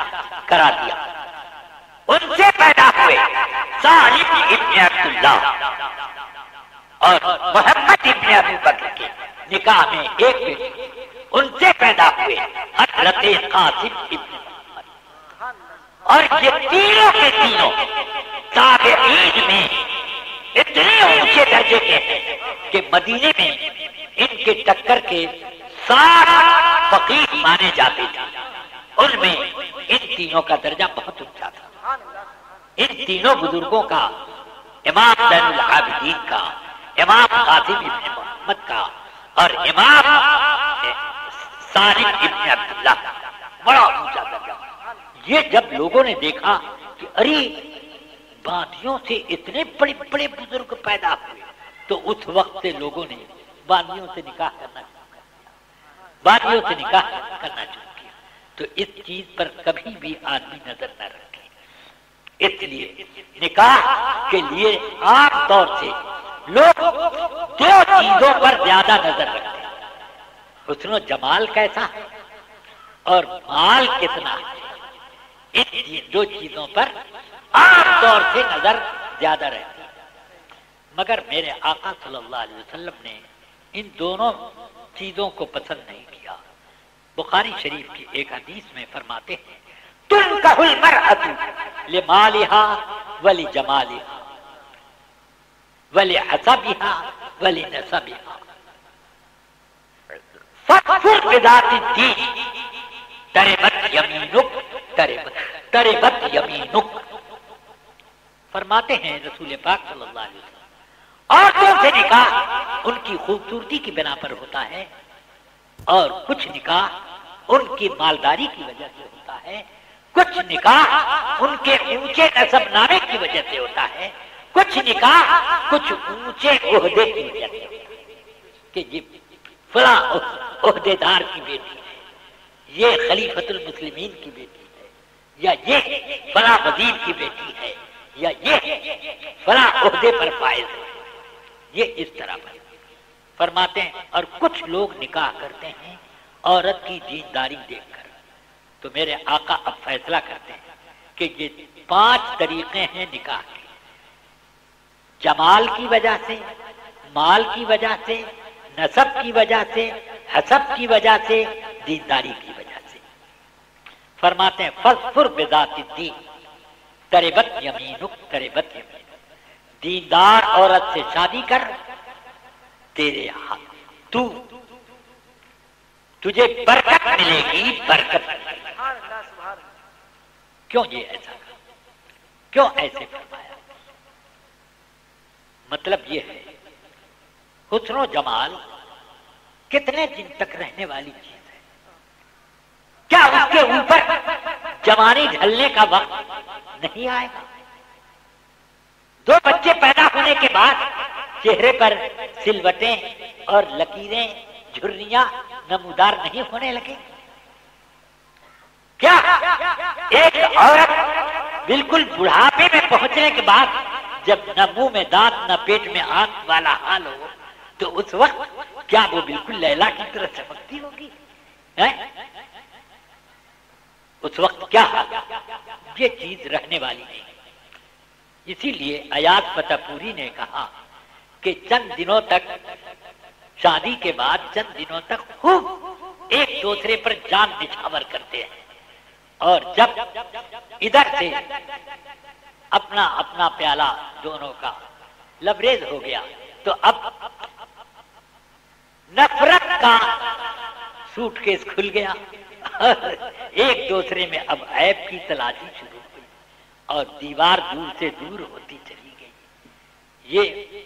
کرا دیا، ان سے پیدا ہوئے سالم ابن عبداللہ اور محمد ابن ابی بکر کے نکاح میں ایک بیٹی، ان سے پیدا ہوئے حضرت قاسم ابن محمد، اور یہ تینوں کے تینوں تابعین میں اتنے اونچے درجے کے ہیں کہ مدینے میں ان کے ٹکر کے 60 فقیہ مانے جاتے تھے، ان میں ان تینوں کا درجہ بہت اونچا تھا۔ ان تینوں بزرگوں کا، امام زین العابدین کا، امام قاسم ابن محمد کا اور امام سالم ابن عبداللہ کا بڑا اونچا درجہ۔ یہ جب لوگوں نے دیکھا کہ ارے باندیوں سے اتنے بڑے بڑے بزرگ پیدا ہوئے، تو اس وقت سے لوگوں نے باندیوں سے نکاح کرنا شروع کر دیا، باندیوں سے نکاح کرنا شروع کیا۔ تو اس چیز پر کبھی بھی آدمی نظر نہ رکھے، اس لیے نکاح کے لیے عام طور سے لوگ 2 چیزوں پر زیادہ نظر رکھتے ہیں، حسن و جمال کیسا ہے اور مال کتنا ہے، ان 2 چیزوں پر عام طور سے نظر زیادہ رہتی ہے۔ مگر میرے آقا صلی اللہ علیہ وسلم نے ان دونوں چیزوں کو پسند نہیں کیا۔ بخاری شریف کی ایک حدیث میں فرماتے ہیں تنکح المرأة لمالها ولجمالها ولحسبها ولنسبها فاظفر بذات الدین تربت یمینک تربت یمینک۔ فرماتے ہیں رسول پاک صلی اللہ علیہ وسلم عورتوں سے نکاح ان کی خوبصورتی کی بنا پر ہوتا ہے، اور کچھ نکاح ان کی مالداری کی وجہ سے ہوتا ہے، کچھ نکاح ان کے اونچے نسب نامے کی وجہ سے ہوتا ہے، کچھ نکاح کچھ اونچے عہدے کی وجہ سے ہوتا ہے کہ یہ فلاں عہدے دار کی بیٹی ہے، یہ خلیفۃ المسلمین کی بیٹی ہے، یا یہ فلاں وزیر کی بیٹی ہے، یا یہ فلاں عہدے پر فائز ہے، یہ اس طرح پر فرماتے ہیں۔ اور کچھ لوگ نکاح کرتے ہیں عورت کی دینداری دیکھ کر، تو میرے آقا اب فیصلہ کرتے ہیں کہ یہ 5 طریقے ہیں نکاح کے، جمال کی وجہ سے، مال کی وجہ سے، نسب کی وجہ سے، حسب کی وجہ سے، دینداری کی وجہ سے۔ فرماتے ہیں فاظفر بذات الدین تربت یمینک تربت یمینک، دیندار عورت سے شادی کر، تیرے ہاتھ تجھے برکت ملے گی، برکت۔ سبحان اللہ سبحان اللہ۔ کیوں یہ ایسا کہا؟ کیوں ایسے فرمایا؟ مطلب یہ ہے حسن و جمال کتنے دن تک رہنے والی چیز ہے؟ کیا اس کے اوپر جوانی ڈھلنے کا وقت نہیں آئے گا؟ دو بچے پیدا ہونے کے بعد چہرے پر سلوٹیں اور لکیریں، جھریاں نمودار نہیں ہونے لگے؟ کیا ایک عورت بالکل بڑھاپے میں پہنچنے کے بعد جب نہ منہ میں دانت نہ پیٹ میں آنکھ والا حال ہو تو اس وقت کیا وہ بالکل لیلا کی طرح چمکتی ہوگی؟ اس وقت کیا حال؟ یہ چیز رہنے والی نہیں۔ اسی لیے ایاز فتح پوری نے کہا کہ چند دنوں تک، شادی کے بعد چند دنوں تک خوب ایک دوسرے پر جان نچھاور کرتے ہیں، اور جب ادھر سے اپنا اپنا پیالہ دونوں کا لبریز ہو گیا تو اب نفرت کا سوٹ کیس کھل گیا، ایک دوسرے میں اب عیب کی تلاشی شروع ہوئی اور دیوار دور سے دور ہوتی چلی گئی۔ یہ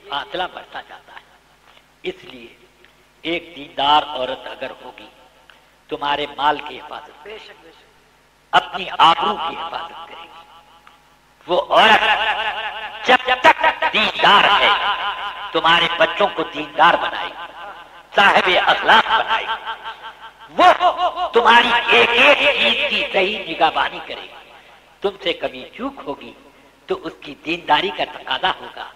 فاصلہ بڑھتا جاتا ہے۔ اس لیے ایک دیندار عورت اگر ہوگی تمہارے مال کی حفاظت کرے گی، اپنی آبرو کی حفاظت کرے گی۔ وہ عورت جب تک دیندار ہے تمہارے بچوں کو دیندار بنائے گی، صاحب اخلاق بنائے گی۔ وہ تمہاری ایک ایک چیز کی صحیح نگہبانی کرے گی۔ تم سے کبھی چوک ہوگی تو اس کی دینداری کا تقاضا ہوگا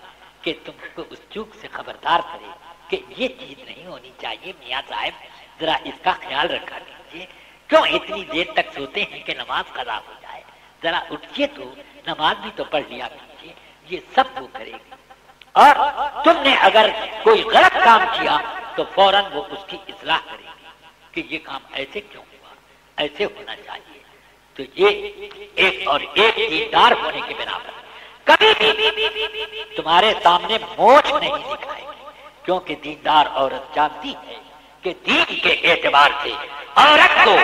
کہ تم کو اس چوک سے خبردار کرے کہ یہ چیز نہیں ہونی چاہیے، میاں صاحب ذرا اس کا خیال رکھا کیجیے، کیوں اتنی دیر تک سوتے ہیں کہ نماز قضا ہو جائے، ذرا اٹھیے تو نماز بھی تو پڑھ لیا کیجیے۔ یہ سب وہ کرے گی، اور تم نے اگر کوئی غلط کام کیا تو فوراً وہ اس کی اصلاح کرے گی کہ یہ کام ایسے کیوں ہوا، ایسے ہونا چاہیے۔ تو یہ ایک اور ایک دیندار ہونے کے بنا پر کبھی بھی تمہارے سامنے موچ نہیں دکھائے گی، کیونکہ دیندار عورت جانتی ہے کہ دین کے اعتبار سے عورت کو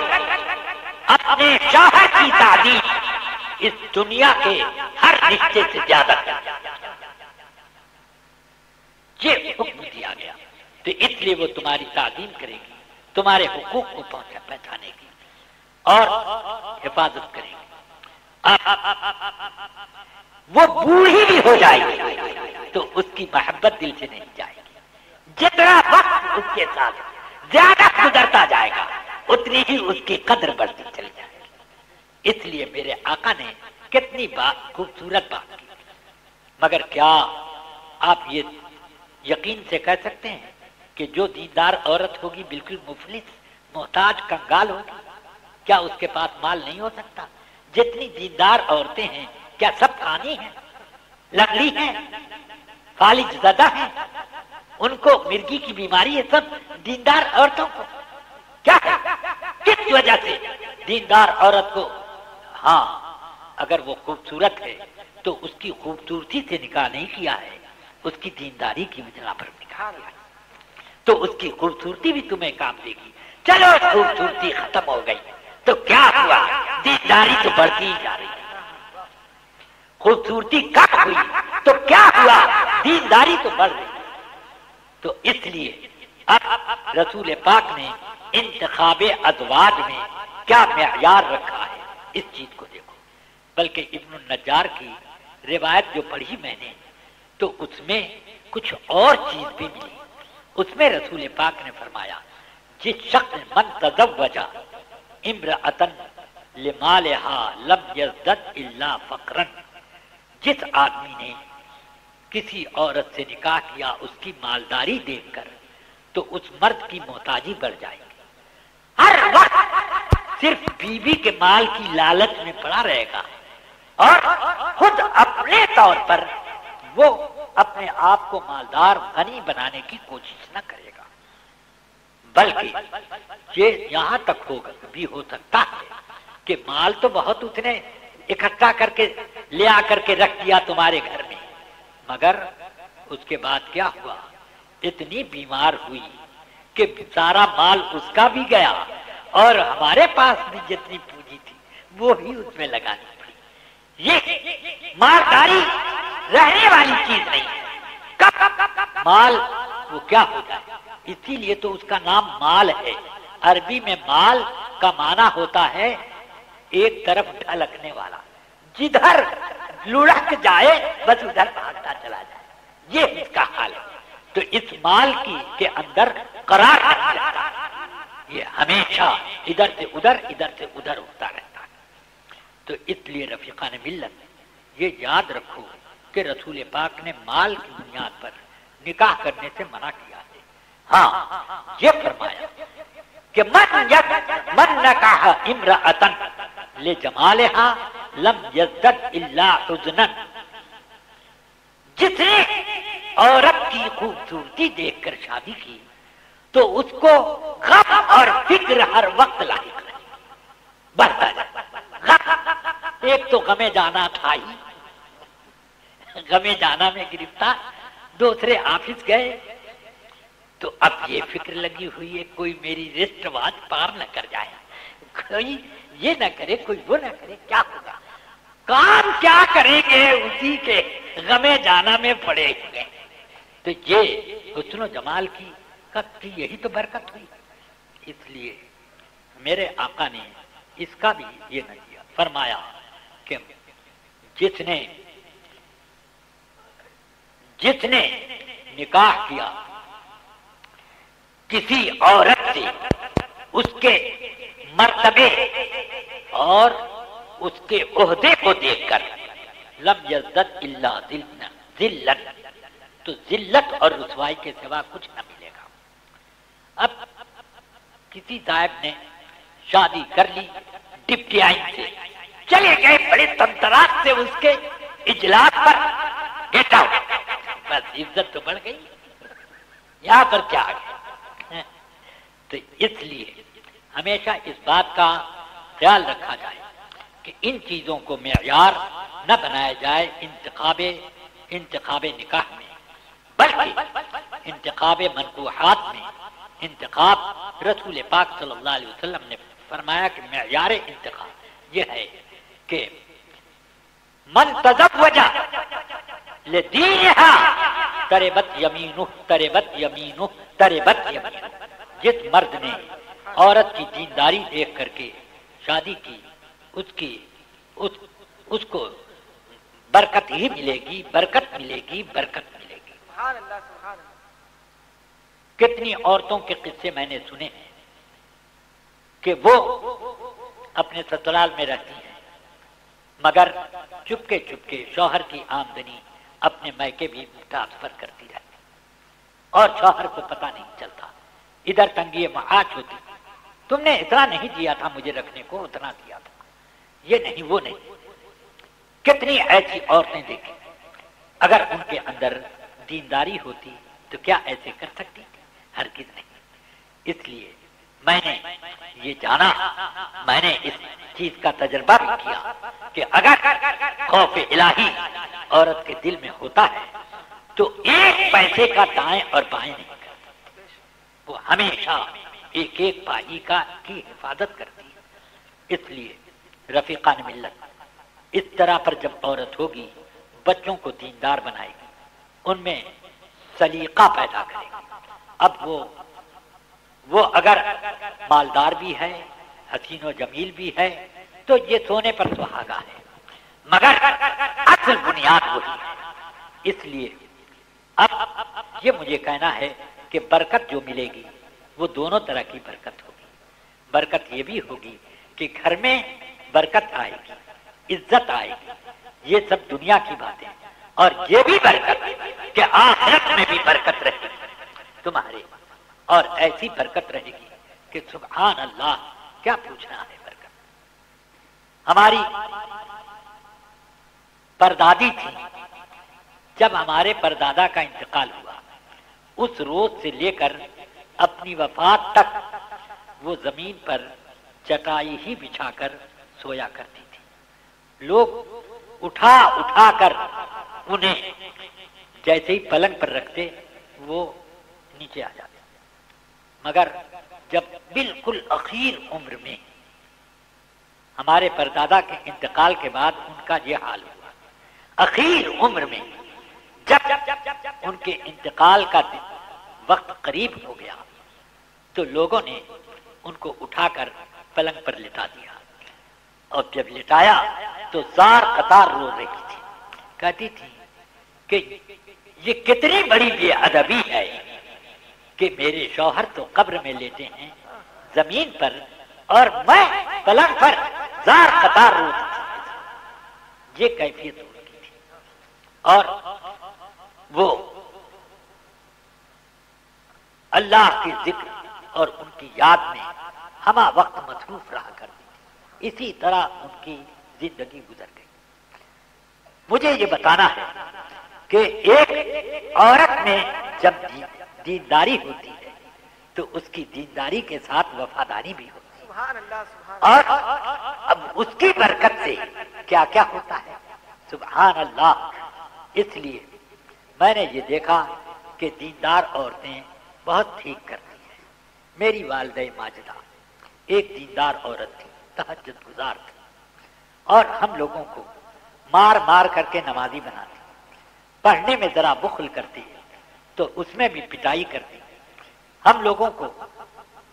اپنے شوہر کی تعظیم اس دنیا کے ہر رشتے سے زیادہ یہ حکم دیا گیا، تو اس لیے وہ تمہاری تعظیم کرے گی، تمہارے حقوق کو پہچانے گی اور حفاظت کرے گی۔ وہ بوڑھی بھی ہو جائے گی تو اس کی محبت دل سے نہیں جائے گی۔ جتنا وقت اس کے ساتھ زیادہ گزرتا جائے گا اتنی ہی اس کی قدر بڑھتی چلی جائے گی۔ اس لیے میرے آقا نے کتنی خوبصورت بات کی، مگر کیا آپ یہ یقین سے کہہ سکتے ہیں کہ جو دیندار عورت ہوگی بالکل مفلس، محتاج، کنگال ہوگی؟ کیا اس کے پاس مال نہیں ہو سکتا؟ جتنی دیندار عورتیں ہیں کیا سب کانی ہیں، لنگڑی ہیں، فالج زدہ ہیں؟ ان کو مرگی کی بیماری ہے سب دیندار عورتوں کو؟ کیا ہے؟ کس وجہ سے دیندار عورت کو، ہاں اگر وہ خوبصورت ہے تو اس کی خوبصورتی سے نکاح نہیں کیا ہے، اس کی دینداری کی بنا پر نکاح کیا ہے، تو اس کی خوبصورتی بھی تمہیں کام دے گی۔ چلو خوبصورتی ختم ہو گئی تو کیا ہوا؟ دینداری تو بڑھتی ہی جا رہی ہے۔ خوبصورتی کم ہوئی تو کیا ہوا؟ دینداری تو بڑھ رہی ہے۔ تو اس لیے اب رسول پاک نے انتخاب ازواج میں کیا معیار رکھا ہے اس چیز کو دیکھو۔ بلکہ ابن النجار کی روایت جو پڑھی میں نے تو اس میں کچھ اور چیز بھی ملی۔ اس میں رسول پاک نے فرمایا جس شخص من تزوج امرأتن لمالہا لم یزدد الا فقرا، جس آدمی نے کسی عورت سے نکاح کیا اس کی مالداری دیکھ کر تو اس مرد کی محتاجی بڑھ جائے گی، ہر وقت صرف بیوی کے مال کی لالچ میں پڑا رہے گا اور خود اپنے طور پر وہ اپنے آپ کو مالدار غنی بنانے کی کوشش نہ کرے گا، بلکہ یہ یہاں تک بھی ہو سکتا ہے کہ مال تو بہت اس نے اکٹھا کر کے لے آ کر کے رکھ دیا تمہارے گھر میں، مگر اس کے بعد کیا ہوا؟ اتنی بیمار ہوئی کہ سارا مال اس کا بھی گیا اور ہمارے پاس بھی جتنی پونجی تھی وہ بھی اس میں لگانی پڑی۔ یہ مالداری رہنے والی چیز نہیں ہے، کب مال وہ کیا ہو جائے، اسی لیے تو اس کا نام مال ہے۔ عربی میں مال کا معنی ہوتا ہے ایک طرف ڈھلکنے والا، جدھر لڑک جائے بس ادھر بھاگتا چلا جائے، یہ اس کا حال ہے۔ تو اس مال کی کے اندر قرار نہیں رہتا، یہ ہمیشہ ادھر سے ادھر اٹھتا رہتا ہے۔ تو اس لیے رفیقان ملت یہ یاد رکھو کہ رسول پاک نے مال کی بنیاد پر نکاح کرنے سے منع کیا ہے۔ ہاں یہ فرمایا کہ من نکاح امرأۃ لجمالها لم یزدد الا حزنا، جس نے عورت کی خوبصورتی دیکھ کر شادی کی تو اس کو غم اور فکر ہر وقت لاحق رہے، بڑھتا جائے۔ ایک تو غمے جانا تھا ہی، غمے جانا میں گرفتار، دوسرے آفس گئے تو اب یہ فکر لگی ہوئی ہے کوئی میری رسٹ واچ پار نہ کر جائے، کوئی یہ نہ کرے، کوئی وہ نہ کرے، کیا ہوگا؟ کام کیا کریں گے اسی کے غمے جانا میں پڑے ہوئے۔ تو یہ حسن و جمال کی یہی تو برکت ہوئی۔ اس لیے میرے آقا نے اس کا بھی یہ نہ دیا، فرمایا کہ جس نے نکاح کیا کسی عورت سے اس کے مرتبے اور اس کے عہدے کو دیکھ کر لم یزدد الا ذلت، تو ذلت اور رسوائی کے سوا کچھ نہ ملے گا۔ اب کسی صاحب نے شادی کر لی ڈپٹی آئین سے، چلے گئے بڑے تنطرات سے اس کے اجلاس پر، گیٹ آؤٹ، بس عزت تو بڑھ گئی، یہاں پر کیا آ گیا۔ تو اس لیے ہمیشہ اس بات کا خیال رکھا جائے کہ ان چیزوں کو معیار نہ بنایا جائے انتخاب نکاح میں، بلکہ انتخاب منکوحات میں انتخاب رسول پاک صلی اللہ علیہ وسلم نے فرمایا کہ معیار انتخاب یہ ہے کہ من تزوج لدینہا تربت یمینہ تربت یمینہ تربت یمینہ، جس مرد نے عورت کی دینداری دیکھ کر کے شادی کی اس کو برکت ہی ملے گی، برکت ملے گی، برکت ملے گی۔ سبحان اللہ، سبحان اللہ۔ کتنی عورتوں کے قصے میں نے سنے ہیں کہ وہ اپنے سسرال میں رہتی ہیں مگر چپکے چپکے شوہر کی آمدنی اپنے میکے بھی ٹرانسفر کرتی رہتی اور شوہر کو پتہ نہیں چلتا۔ ادھر تنگی معاش ہوتی، تم نے اتنا نہیں دیا تھا مجھے رکھنے کو، اتنا دیا تھا، یہ نہیں وہ نہیں۔ کتنی ایسی عورتیں دیکھیں، اگر ان کے اندر دینداری ہوتی تو کیا ایسے کر سکتی؟ ہرگز نہیں۔ اس لیے میں نے یہ جانا، میں نے اس چیز کا تجربہ بھی کیا کہ اگر خوف الہی عورت کے دل میں ہوتا ہے تو ایک پیسے کا دائیں اور بائیں نہیں کرتی، وہ ہمیشہ ایک ایک پائی کی حفاظت کرتی ہے۔ اس لیے رفیقان ملت اس طرح پر جب عورت ہوگی بچوں کو دیندار بنائے گی، ان میں سلیقہ پیدا کرے گی۔ اب وہ اگر مالدار بھی ہے، حسین و جمیل بھی ہے تو یہ سونے پر سہاگا ہے، مگر اصل بنیاد وہی ہے۔ اس لیے اب یہ مجھے کہنا ہے کہ برکت جو ملے گی وہ دونوں طرح کی برکت ہوگی۔ برکت یہ بھی ہوگی کہ گھر میں برکت آئے گی، عزت آئے گی، یہ سب دنیا کی باتیں، اور یہ بھی برکت کہ آخرت میں بھی برکت رہے گی تمہارے، اور ایسی برکت رہے گی کہ سبحان اللہ، کیا پوچھنا ہے برکت۔ ہماری پردادی تھی، جب ہمارے پردادا کا انتقال ہوا اس روز سے لے کر اپنی وفات تک وہ زمین پر چٹائی ہی بچھا کر سویا کرتی تھی۔ لوگ اٹھا کر انہیں جیسے ہی پلنگ پر رکھتے وہ نیچے آ جاتے. مگر جب بالکل اخیر عمر میں ہمارے پردادا کے انتقال کے بعد ان کا یہ حال ہوا. اخیر عمر میں جب ان کے انتقال کا وقت قریب ہو گیا تو لوگوں نے ان کو اٹھا کر پلنگ پر لٹا دیا، اور جب لٹایا تو زار قطار رو رہی تھی. کہتی تھی کہ یہ کتنی بڑی بے ادبی ہے کہ میرے شوہر تو قبر میں لیٹے ہیں زمین پر اور میں پلنگ پر زار قطار روتی تھی. یہ کیفیت ان کی تھی. اور وہ اللہ کے ذکر اور ان کی یاد میں ہمہ وقت مصروف رہا کرتی تھی. اسی طرح ان کی زندگی گزر گئی. مجھے یہ بتانا ہے کہ ایک عورت میں جب دینداری ہوتی ہے تو اس کی دینداری کے ساتھ وفاداری بھی ہوتی ہے. سبحان اللہ سبحان اور اب اس کی برکت سے کیا کیا ہوتا ہے. سبحان اللہ. اس لیے میں نے یہ دیکھا کہ دیندار عورتیں بہت ٹھیک کرتی ہیں. میری والدہ ماجدہ ایک دیندار عورت تھی، تہجد گزار تھی، اور ہم لوگوں کو مار مار کر کے نمازی بناتی. پڑھنے میں ذرا بخل کرتی تو اس میں بھی پٹائی کرتی. ہم لوگوں کو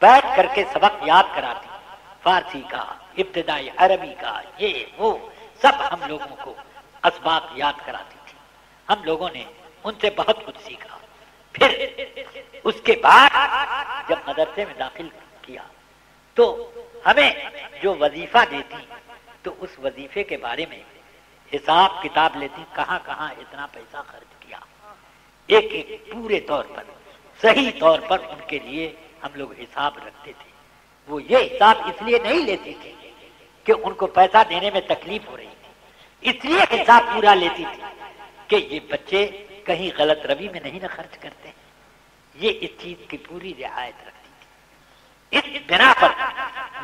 بیٹھ کر کے سبق یاد کراتی، فارسی کا، ابتدائی عربی کا، یہ وہ سب ہم لوگوں کو اسباق یاد کراتی تھی. ہم لوگوں نے ان سے بہت کچھ سیکھا. پھر اس کے بعد جب مدرسے میں داخل کیا تو ہمیں جو وظیفہ دیتی تو اس وظیفے کے بارے میں حساب کتاب لیتی، کہاں کہاں اتنا پیسہ خرچ کیا، ایک ایک پورے طور پر صحیح طور پر ان کے لیے ہم لوگ حساب رکھتے تھے. وہ یہ حساب اس لیے نہیں لیتی تھی کہ ان کو پیسہ دینے میں تکلیف ہو رہی تھی، اس لیے حساب پورا لیتی تھی کہ یہ بچے کہیں غلط روی میں نہیں نہ خرچ کرتے. یہ اس چیز کی پوری رعایت رکھتی تھی. اس بنا پر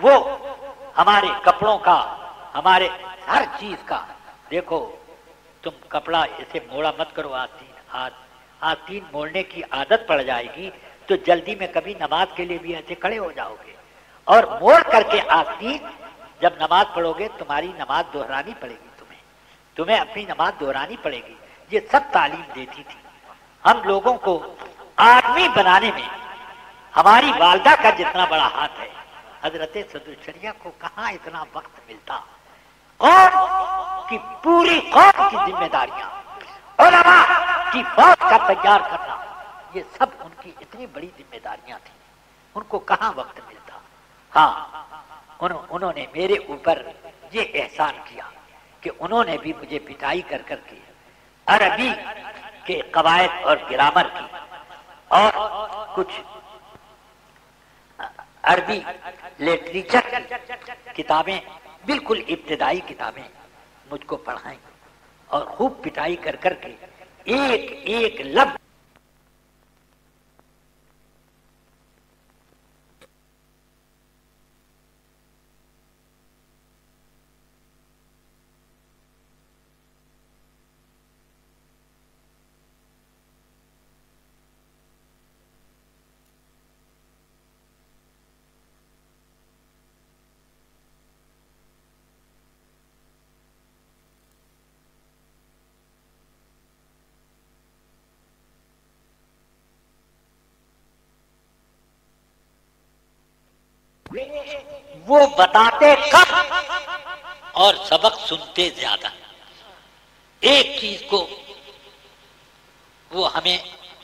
وہ ہمارے کپڑوں کا، ہمارے ہر چیز کا، دیکھو تم کپڑا ایسے موڑا مت کرو، آستین موڑنے کی عادت پڑ جائے گی تو جلدی میں کبھی نماز کے لیے بھی ایسے کھڑے ہو جاؤ گے، اور موڑ کر کے آستین جب نماز پڑھو گے تمہاری نماز دہرانی پڑے گی، تمہیں اپنی نماز دہرانی پڑے گی. یہ سب تعلیم دیتی تھی. ہم لوگوں کو آدمی بنانے میں ہماری والدہ کا جتنا بڑا ہاتھ ہے، حضرت صدر شریعہ کو کہاں اتنا وقت ملتا. قوم کی پوری قوم کی ذمہ داریاں، علماء کی فوج کا تیار کرنا، یہ سب ان کی اتنی بڑی ذمہ داریاں تھیں. ان کو کہاں وقت ملتا. ہاں انہوں نے میرے اوپر یہ احسان کیا کہ انہوں نے بھی مجھے پٹائی کر کر کے عربی کے قواعد اور گرامر کی اور کچھ عربی لٹریچر کی کتابیں، بالکل ابتدائی کتابیں مجھ کو پڑھائیں اور خوب پٹائی کر کر کے ایک ایک لفظ وہ بتاتے کم اور سبق سنتے زیادہ. ایک چیز کو وہ ہمیں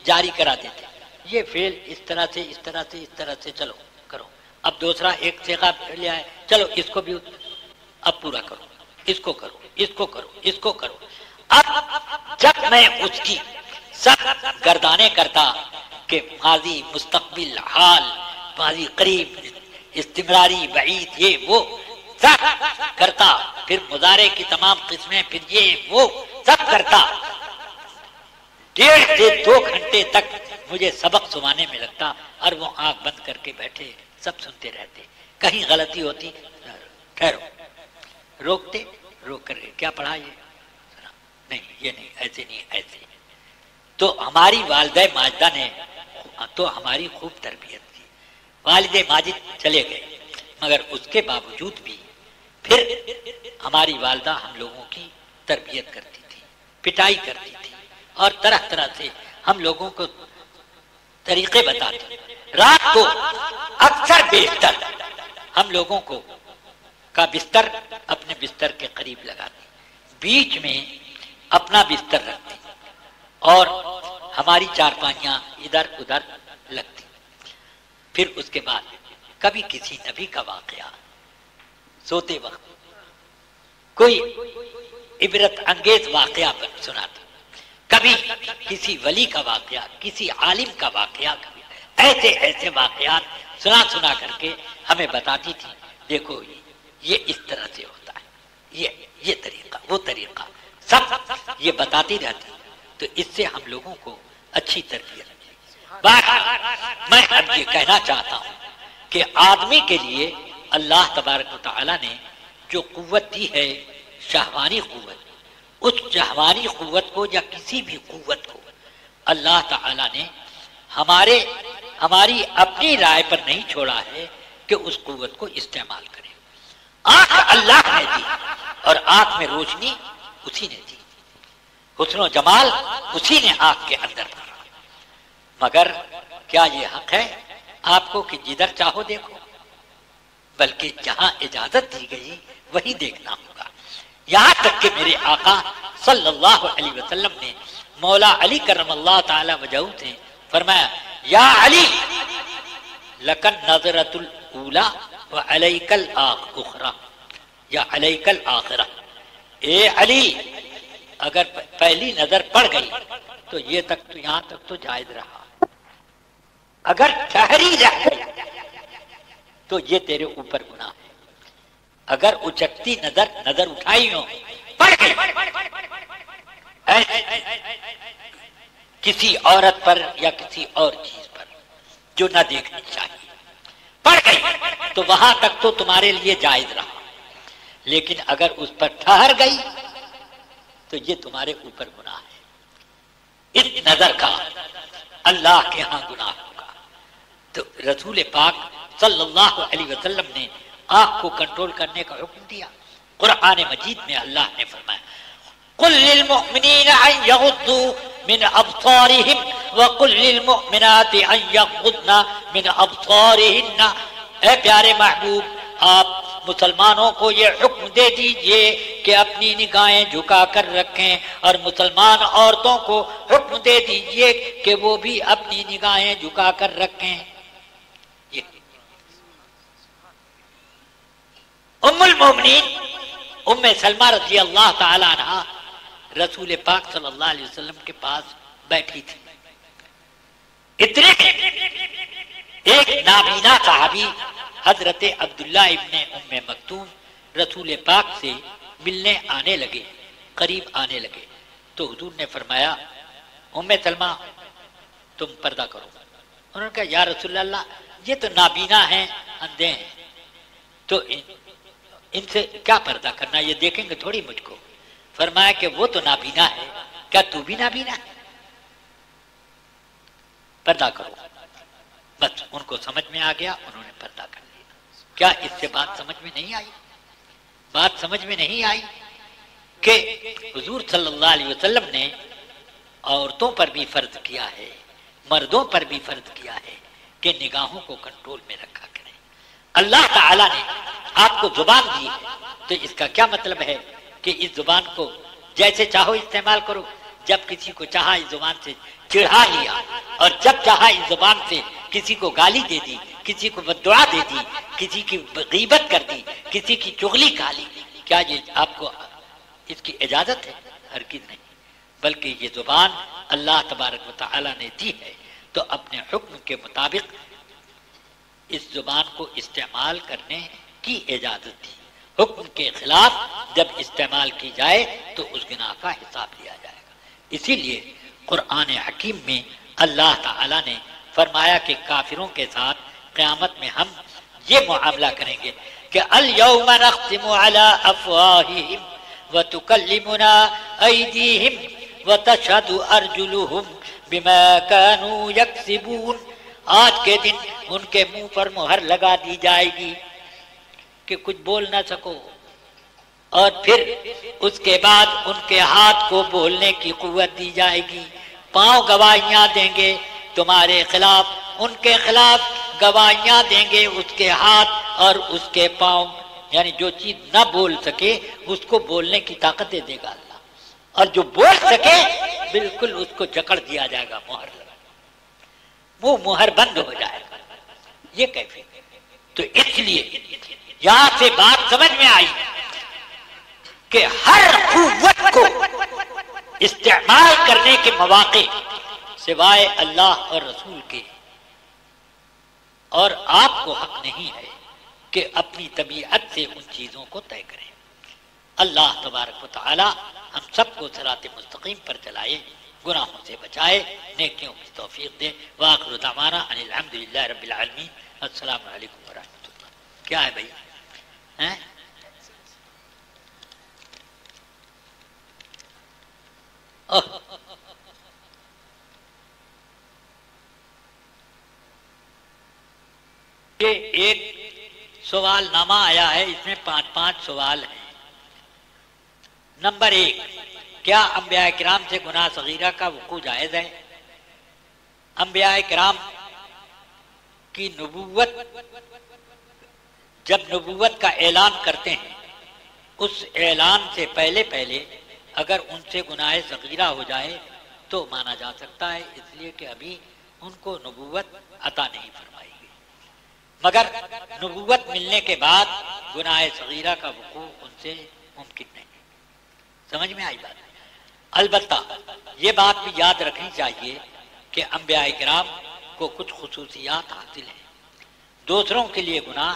جاری کرا دیتے، یہ فعل اس طرح سے اس طرح سے اس طرح سے چلو کرو. اب دوسرا ایک صیغہ لے آئے، چلو اس کو بھی اب پورا کرو، اس کو کرو، اس کو کرو، اس کو کرو. اب جب میں اس کی سب گردانے کرتا کہ ماضی، مستقبل، حال، ماضی قریب، استمراری، بعید، یہ وہ سب کرتا، پھر مضارع کی تمام قسمیں، پھر یہ وہ سب کرتا، 1.5 سے 2 گھنٹے تک مجھے سبق سنانے میں لگتا، اور وہ آنکھ بند کر کے بیٹھے سب سنتے رہتے. کہیں غلطی ہوتی ٹھہرو، روکتے، روک کر کے کیا پڑھا یہ نہیں، یہ نہیں، ایسے نہیں، ایسے. تو ہماری والدہ ماجدہ نے تو ہماری خوب تربیت کی. والد ماجد چلے گئے مگر اس کے باوجود بھی پھر ہماری والدہ ہم لوگوں کی تربیت کرتی تھی، پٹائی کرتی تھی اور طرح طرح سے ہم لوگوں کو طریقے بتاتی. رات کو اکثر بیشتر ہم لوگوں کو کا بستر اپنے بستر کے قریب لگاتی، بیچ میں اپنا بستر رکھتی اور ہماری چارپائیاں ادھر ادھر لگتی. پھر اس کے بعد کبھی کسی نبی کا واقعہ سوتے وقت کوئی عبرت انگیز واقعہ سناتا، کبھی کسی ولی کا واقعہ، کسی عالم کا واقعہ، ایسے ایسے واقعات سنا کر کے ہمیں بتاتی تھی دیکھو یہ اس طرح سے ہوتا ہے، یہ طریقہ وہ طریقہ سب یہ بتاتی رہتی. تو اس سے ہم لوگوں کو اچھی تربیت ملی. میں اب یہ کہنا چاہتا ہوں کہ آدمی کے لیے اللہ تبارک و تعالیٰ نے جو قوت دی ہے شہوانی قوت، اس شہوانی قوت کو یا کسی بھی قوت کو اللہ تعالیٰ نے ہماری اپنی رائے پر نہیں چھوڑا ہے کہ اس قوت کو استعمال کریں. آنکھ اللہ نے دی اور آنکھ میں روشنی اسی نے دی، حسن و جمال اسی نے آنکھ کے اندر بھرا. مگر کیا یہ حق ہے آپ کو کہ جدھر چاہو دیکھو؟ بلکہ جہاں اجازت دی گئی وہی دیکھنا ہوگا. یہاں تک کہ میرے آقا صلی اللہ علیہ وسلم نے مولا علی کرم اللہ تعالی وجہہ سے فرمایا یا علی لکن نظرۃ الاولی وعلیک الاخرى یا علیک الاخرہ. اے علی اگر پہلی نظر پڑ گئی تو یہ تک تو یہاں تک تو جائز رہا، اگر ٹھہری رہ گئی تو یہ تیرے اوپر گناہ ہے. اگر اچکتی نظر اٹھائی ہو پڑ گئی کسی عورت پر یا کسی اور چیز پر جو نہ دیکھنی چاہیے پڑ گئی تو وہاں تک تو تمہارے لیے جائز رہا، لیکن اگر اس پر ٹھہر گئی تو یہ تمہارے اوپر گناہ ہے. اس نظر کا اللہ کے ہاں گناہ ہوگا. تو رسول پاک صلی اللہ علیہ وسلم نے آنکھ کو کنٹرول کرنے کا حکم دیا. قرآن مجید میں اللہ نے فرمایا قل للمؤمنین ان یغضوا من ابصارہم وقل للمؤمنات ان یغضضن من ابصارہن. اے پیارے محبوب آپ مسلمانوں کو یہ حکم دے دیجئے کہ اپنی نگاہیں جھکا کر رکھیں اور مسلمان عورتوں کو حکم دے دیجئے کہ وہ بھی اپنی نگاہیں جھکا کر رکھیں. ام المومنین ام سلمہ رضی اللہ تعالی عنہا رسول پاک صلی اللہ علیہ وسلم کے پاس بیٹھی تھی. اتنے ایک نابینا صحابی حضرت عبداللہ ابن ام مکتوم رسول پاک سے ملنے آنے لگے، قریب آنے لگے. تو حضور نے فرمایا ام سلمہ تم پردہ کرو. انہوں نے کہا یا رسول اللہ یہ تو نابینا ہیں، اندھے ہیں، تو ان سے کیا پردہ کرنا، یہ دیکھیں گے تھوڑی مجھ کو. فرمایا کہ وہ تو نابینا ہے، کیا تو بھی نابینا ہے؟ پردہ کرو. بس ان کو سمجھ میں آ گیا، انہوں نے پردہ کر لیا. کیا اس سے بات سمجھ میں نہیں آئی؟ بات سمجھ میں نہیں آئی کہ حضور صلی اللہ علیہ وسلم نے عورتوں پر بھی فرض کیا ہے، مردوں پر بھی فرض کیا ہے کہ نگاہوں کو کنٹرول میں رکھا کریں. اللہ تعالیٰ نے آپ کو زبان دی ہے تو اس کا کیا مطلب ہے کہ اس زبان کو جیسے چاہو استعمال کرو. جب کسی کو چاہا اس زبان سے چڑھا لیا اور جب چاہا اس زبان سے کسی کو گالی دے دی، کسی کو بددعا دے دی، کسی کی غیبت کر دی، کسی کی چغلی کھا لی. کیا یہ آپ کو اس کی اجازت ہے؟ ہرگز نہیں. بلکہ یہ زبان اللہ تبارک و تعالی نے دی ہے تو اپنے حکم کے مطابق اس زبان کو استعمال کرنے کی اجازت دی. حکم کے خلاف جب استعمال کی جائے تو اس گناہ کا حساب لیا جائے گا. اسی لیے قرآن حکیم میں اللہ تعالی نے فرمایا کہ کافروں کے ساتھ قیامت میں ہم یہ معاملہ کریں گے کہ الیوم نختم علی افواہہم وتکلمنا ایدیہم وتشہد ارجلہم بما كانوا يكسبون، آج کے دن ان کے منہ پر مہر لگا دی جائے گی کہ کچھ بول نہ سکو، اور پھر اس کے بعد ان کے ہاتھ کو بولنے کی قوت دی جائے گی، پاؤں گواہیاں دیں گے تمہارے خلاف، ان کے خلاف گواہیاں دیں گے اس کے ہاتھ اور اس کے پاؤں، یعنی جو چیز نہ بول سکے اس کو بولنے کی طاقت دے دے گا اللہ، اور جو بول سکے بالکل اس کو جکڑ دیا جائے گا، مہر لگا، وہ مہر بند ہو جائے گا، یہ کیفیت۔ تو اس لیے یہاں سے بات سمجھ میں آئی کہ ہر قوت کو استعمال کرنے کے مواقع سوائے اللہ اور رسول کے، اور آپ کو حق نہیں ہے کہ اپنی طبیعت سے ان چیزوں کو طے کریں۔ اللہ تبارک و تعالی ہم سب کو صراط مستقیم پر چلائے، گناہوں سے بچائے، نیکیوں کی توفیق دے۔ وآخر دعوانا ان الحمدللہ رب العالمین۔ السلام علیکم ورحمۃ اللہ۔ کیا ہے بھائی؟ ایک سوال نامہ آیا ہے، اس میں 5 سوال ہیں۔ نمبر 1، کیا انبیاء کرام سے گناہ صغیرہ کا وقوع جائز ہے؟ انبیاء کرام کی نبوت، جب نبوت کا اعلان کرتے ہیں، اس اعلان سے پہلے اگر ان سے گناہ صغیرہ ہو جائے تو مانا جا سکتا ہے، اس لیے کہ ابھی ان کو نبوت عطا نہیں فرمائی گئی، مگر نبوت ملنے کے بعد گناہ صغیرہ کا وقوع ان سے ممکن نہیں۔ سمجھ میں آئی بات؟ البتہ یہ بات بھی یاد رکھنی چاہیے کہ انبیاء کرام کو کچھ خصوصیات حاصل ہیں، دوسروں کے لیے گناہ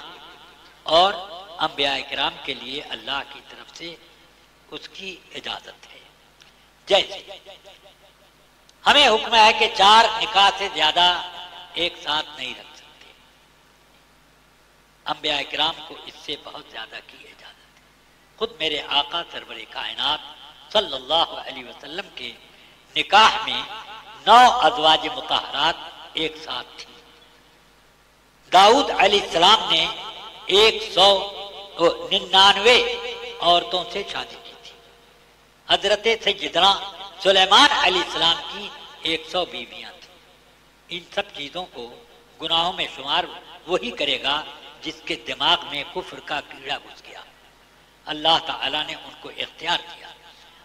اور انبیاء کرام کے لیے اللہ کی طرف سے اس کی اجازت ہے۔ جیسے ہمیں حکم ہے کہ 4 نکاح سے زیادہ ایک ساتھ نہیں رکھ سکتے، انبیاء کرام کو اس سے بہت زیادہ کی اجازت ہے۔ خود میرے آقا سرور کائنات صلی اللہ علیہ وسلم کے نکاح میں 9 ازواج مطہرات ایک ساتھ تھیں۔ داؤد علیہ السلام نے 199 عورتوں سے شادی کی تھی۔ حضرت سیدنا سلیمان علیہ السلام کی 100 بیویاں تھیں۔ ان سب چیزوں کو گناہوں میں شمار وہی کرے گا جس کے دماغ میں کفر کا کیڑا گھس گیا۔ اللہ تعالیٰ نے ان کو اختیار دیا،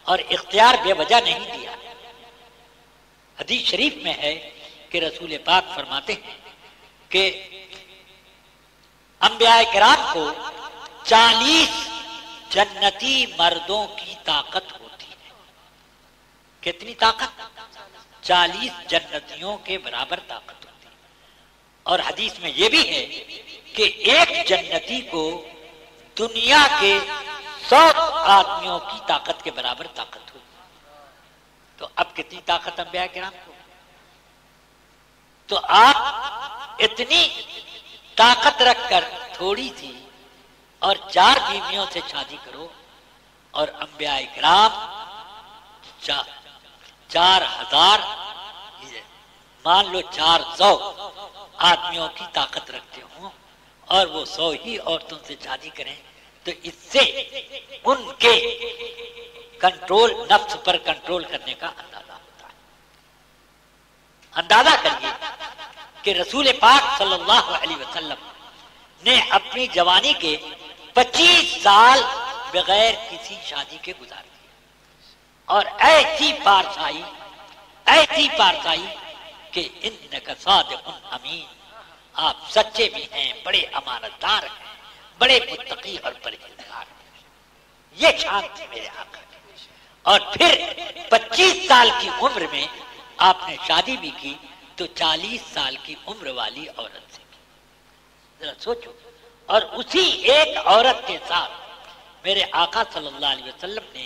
اور اختیار بے وجہ نہیں دیا۔ حدیث شریف میں ہے کہ رسول پاک فرماتے ہیں کہ انبیاء کرام کو 40 جنتی مردوں کی طاقت ہوتی ہے۔ کتنی طاقت؟ 40 جنتیوں کے برابر طاقت ہوتی ہے۔ اور حدیث میں یہ بھی ہے کہ ایک جنتی کو دنیا کے 100 آدمیوں کی طاقت کے برابر طاقت ہوتی ہے۔ تو اب کتنی طاقت انبیاء کرام کو؟ تو آپ اتنی طاقت رکھ کر تھوڑی سی اور 4 بیویوں سے شادی کرو، اور انبیاء کرام 4000 مان لو 400 آدمیوں کی طاقت رکھتے ہوں، اور وہ 100 ہی عورتوں سے شادی کریں، تو اس سے ان کے کنٹرول، نفس پر کنٹرول کرنے کا اندازہ ہوتا ہے۔ اندازہ کریے کہ رسول پاک صلی اللہ علیہ وسلم نے اپنی جوانی کے 25 سال بغیر کسی شادی کے گزار دیے، اور ایسی پارسائی کہ انک صادق امین، آپ سچے بھی ہیں، بڑے امانت دار ہیں، بڑے متقی اور پرہیزگار ہیں۔ یہ شان تھی میرے آقا کی۔ اور پھر 25 سال کی عمر میں آپ نے شادی بھی کی تو 40 سال کی عمر والی عورت سے کی۔ ذرا سوچو، اور اسی ایک عورت کے ساتھ میرے آقا صلی اللہ علیہ وسلم نے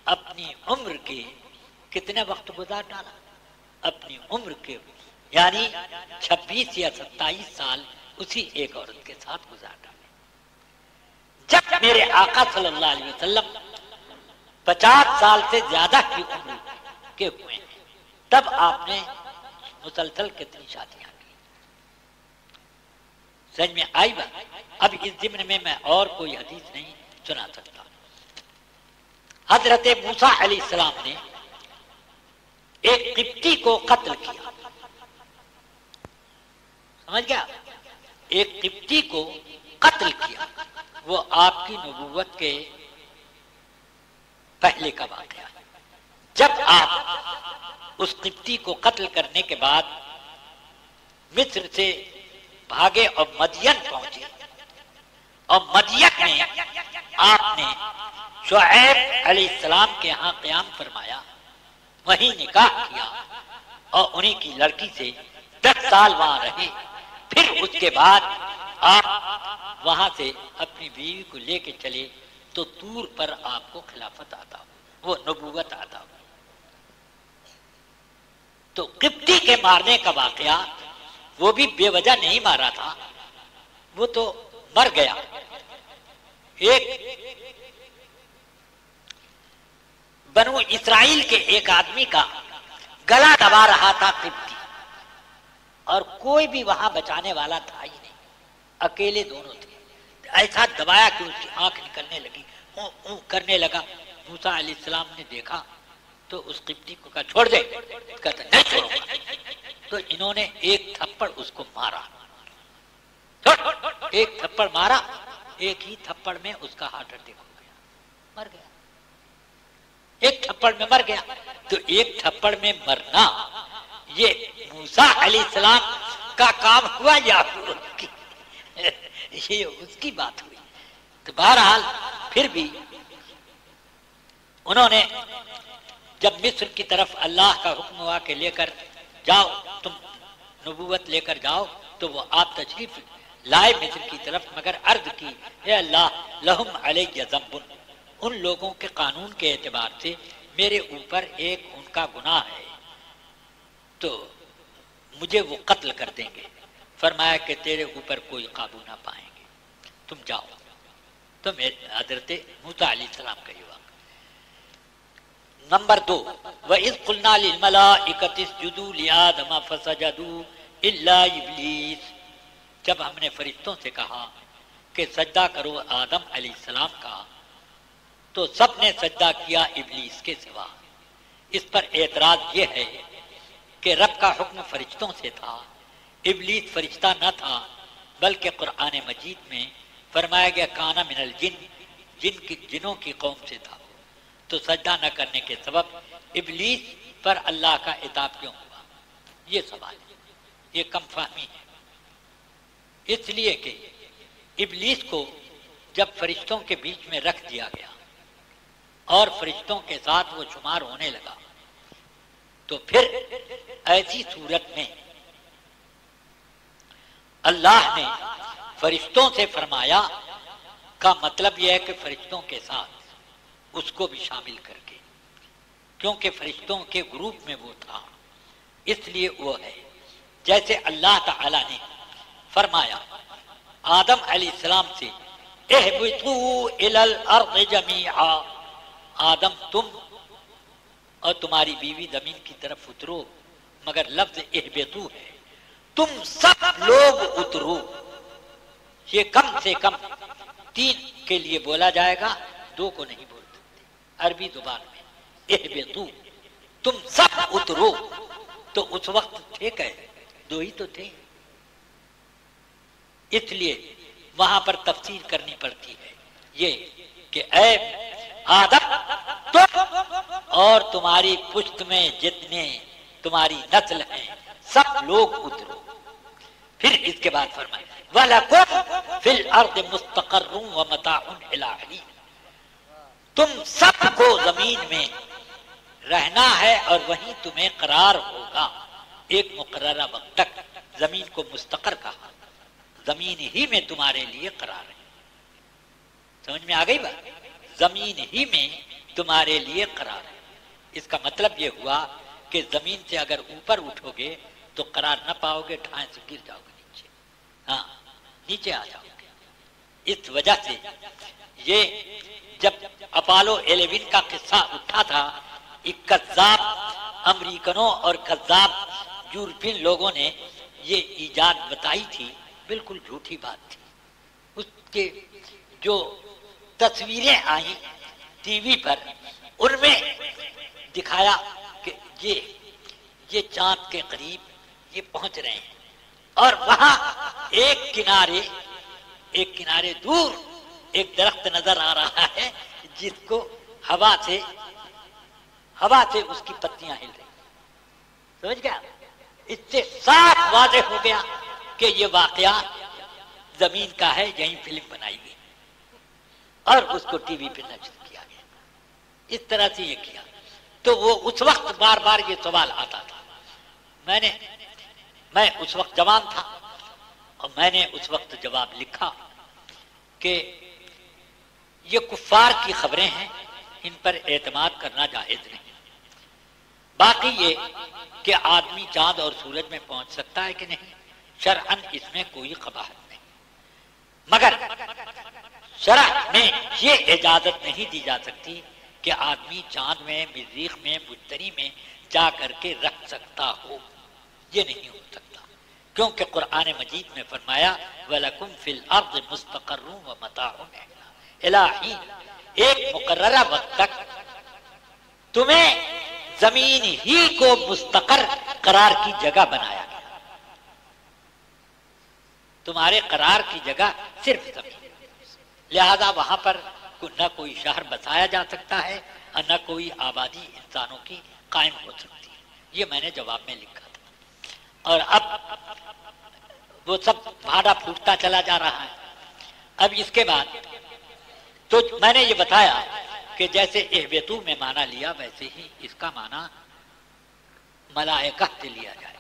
اپنی عمر کے کتنے وقت گزار ڈالا؟ اپنی عمر کے یعنی 26 یا 27 سال اسی ایک عورت کے ساتھ گزار ڈالے۔ جب میرے آقا صلی اللہ علیہ وسلم 50 سال سے زیادہ کی عمر کے ہوئے ہیں تب آپ نے مسلسل کتنی شادیاں کی؟ سمجھ میں آئی بات؟ اب اس ضمن میں اور کوئی حدیث نہیں سنا سکتا. حضرت موسیٰ علیہ السلام نے ایک قبطی کو قتل کیا. سمجھ گیا؟ ایک قبطی کو قتل کیا. وہ آپ کی نبوت کے پہلے کا واقعہ ہے. جب آپ اس قبطی کو قتل کرنے کے بعد مصر سے بھاگے اور مدین پہنچے، اور مدین میں آپ نے شعیب علیہ السلام کے ہاں قیام فرمایا، وہیں نکاح کیا اور انہی کی لڑکی سے 10 سال وہاں رہے. پھر اس کے بعد آپ وہاں سے اپنی بیوی کو لے کے چلے تو طور پر آپ کو خلافت آتا ہو، وہ نبوت آتا ہو. تو قبطی کے مارنے کا واقعہ وہ بھی بے وجہ نہیں مارا تھا، وہ تو مر گیا. ایک بنو اسرائیل کے ایک آدمی کا گلا دبا رہا تھا قبطی، اور کوئی بھی وہاں بچانے والا تھا ہی نہیں، اکیلے دونوں تھے. ایسا دبایا کہ اس کی آنکھ نکلنے لگی، کرنے لگا. موسیٰ علیہ السلام نے دیکھا تو اس قبطی کو کہا چھوڑ دے، کہتا نہیں چھوڑو. تو انہوں نے ایک تھپڑ اس کو مارا، ایک تھپڑ مارا. ایک ہی تھپڑ میں اس کا ہارٹ اٹیک ہو گیا، مر گیا. ایک تھپڑ میں مر گیا. تو ایک تھپڑ میں مرنا یہ موسیٰ علیہ السلام کا کام ہوا یا یہ اس کی بات ہوئی؟ تو بہرحال پھر بھی انہوں نے جب مصر کی طرف اللہ کا حکم ہوا کہ لے کر جاؤ، تم نبوت لے کر جاؤ، تو وہ آپ تشریف لائے مصر کی طرف، مگر عرض کی اے اللہ لہم علیہ ذنب، ان لوگوں کے قانون کے اعتبار سے میرے اوپر ایک ان کا گناہ ہے، تو مجھے وہ قتل کر دیں گے. فرمایا کہ تیرے اوپر کوئی قابو نہ پائیں گے، تم جاؤ. تو حضرت موسیٰ علیہ السلام کا یہ واقعہ. نمبر 2، وَإِذْ قُلْنَا لِلْمَلَائِكَةِ اسْجُدُوا لِآدَمَ فَسَجَدُوا إِلَّا إِبْلِيسَ، جب ہم نے فرشتوں سے کہا کہ سجدہ کرو آدم علیہ السلام کا، تو سب نے سجدہ کیا ابلیس کے سوا. اس پر اعتراض یہ ہے کہ رب کا حکم فرشتوں سے تھا، ابلیس فرشتہ نہ تھا، بلکہ قرآن مجید میں فرمایا گیا کانا من الجن، جنوں کی قوم سے تھا. تو سجدہ نہ کرنے کے سبب ابلیس پر اللہ کا عتاب کیوں ہوا؟ یہ سوال ہے، یہ کم فہمی ہے. اس لیے کہ ابلیس کو جب فرشتوں کے بیچ میں رکھ دیا گیا اور فرشتوں کے ساتھ وہ شمار ہونے لگا، تو پھر ایسی صورت میں اللہ نے فرشتوں سے فرمایا کا مطلب یہ ہے کہ فرشتوں کے ساتھ اس کو بھی شامل کر کے، کیونکہ فرشتوں کے گروپ میں وہ تھا، اس لیے وہ ہے. جیسے اللہ تعالی نے فرمایا آدم علیہ السلام سے اہبطوا الی الارض جمیعا، آدم تم اور تمہاری بیوی زمین کی طرف اترو، مگر لفظ اہبطوا ہے، تم سب لوگ اترو. یہ کم سے کم 3 کے لیے بولا جائے گا، 2 کو نہیں بول سکتے عربی زبان میں. اہبطوا تم سب اترو، تو اس وقت تھے کہ 2 ہی تو تھے، اس لیے وہاں پر تفسیر کرنی پڑتی ہے یہ کہ اے آدم تم اور تمہاری پشت میں جتنے تمہاری نسل ہیں سب لوگ اترو. پھر اس کے بعد فرمائے وَلَكُمْ فِي الْأَرْضِ مُسْتَقَرٌّ وَمَتَاعٌ إِلَىٰ حِينٍ، تم سب کو زمین میں رہنا ہے اور وہیں تمہیں قرار ہوگا ایک مقررہ وقت تک. زمین کو مستقر کہا، زمین ہی میں تمہارے لیے قرار ہے. سمجھ میں آ گئی بات؟ زمین ہی میں تمہارے لیے قرار ہے. اس کا مطلب یہ ہوا کہ زمین سے اگر اوپر اٹھو گے تو قرار نہ پاؤ گے، ٹھائیں سے گر جاؤ گے نیچے. ہاں نیچے آ جاؤ گے. اس وجہ سے یہ جب اپولو 11 کا قصہ اٹھا تھا، ایک کذاب امریکنوں اور کذاب یورپین لوگوں نے یہ ایجاد بتائی تھی، بالکل جھوٹی بات تھی۔ اس کے جو تصویریں آئیں ٹی وی پر، ان میں دکھایا کہ یہ چاند کے قریب یہ پہنچ رہے ہیں، اور وہاں ایک کنارے دور ایک درخت نظر آ رہا ہے جس کو ہوا سے اس کی پتیاں ہل رہی۔ سمجھ گیا؟ اس سے صاف واضح ہو گیا کہ یہ واقعہ زمین کا ہے، یہیں فلم بنائی گئی اور اس کو ٹی وی پہ نشر کیا گیا۔ اس طرح سے یہ کیا تو وہ اس وقت بار بار یہ سوال آتا تھا۔ میں اس وقت جوان تھا اور میں نے اس وقت جواب لکھا کہ یہ کفار کی خبریں ہیں، ان پر اعتماد کرنا جائز نہیں۔ باقی یہ کہ آدمی چاند اور سورج میں پہنچ سکتا ہے کہ نہیں، شرعاً اس میں کوئی قباحت نہیں، مگر شرع میں یہ اجازت نہیں دی جا سکتی کہ آدمی چاند میں، مریخ میں، مشتری میں جا کر کے رکھ سکتا ہو، یہ نہیں ہو سکتا، کیونکہ قرآن مجید میں فرمایا وَلَكُمْ فِي الْأَرْضِ مُسْتَقَرٌّ وَمَتَاعٌ إِلَىٰ حِينٍ، ایک مقررہ وقت تک تمہیں زمین ہی کو مستقر قرار کی جگہ بنایا گیا، تمہارے قرار کی جگہ صرف زمین، لہذا وہاں پر نہ کوئی شہر بسایا جا سکتا ہے اور نہ کوئی آبادی انسانوں کی قائم ہو سکتی ہے۔ یہ میں نے جواب میں لکھا تھا، اور اب وہ سب بھاڑا پھوٹتا چلا جا رہا ہے۔ اب اس کے بعد تو میں نے یہ بتایا کہ جیسے اہبتو میں معنی لیا ویسے ہی اس کا معنی ملائکہ سے لیا جائے۔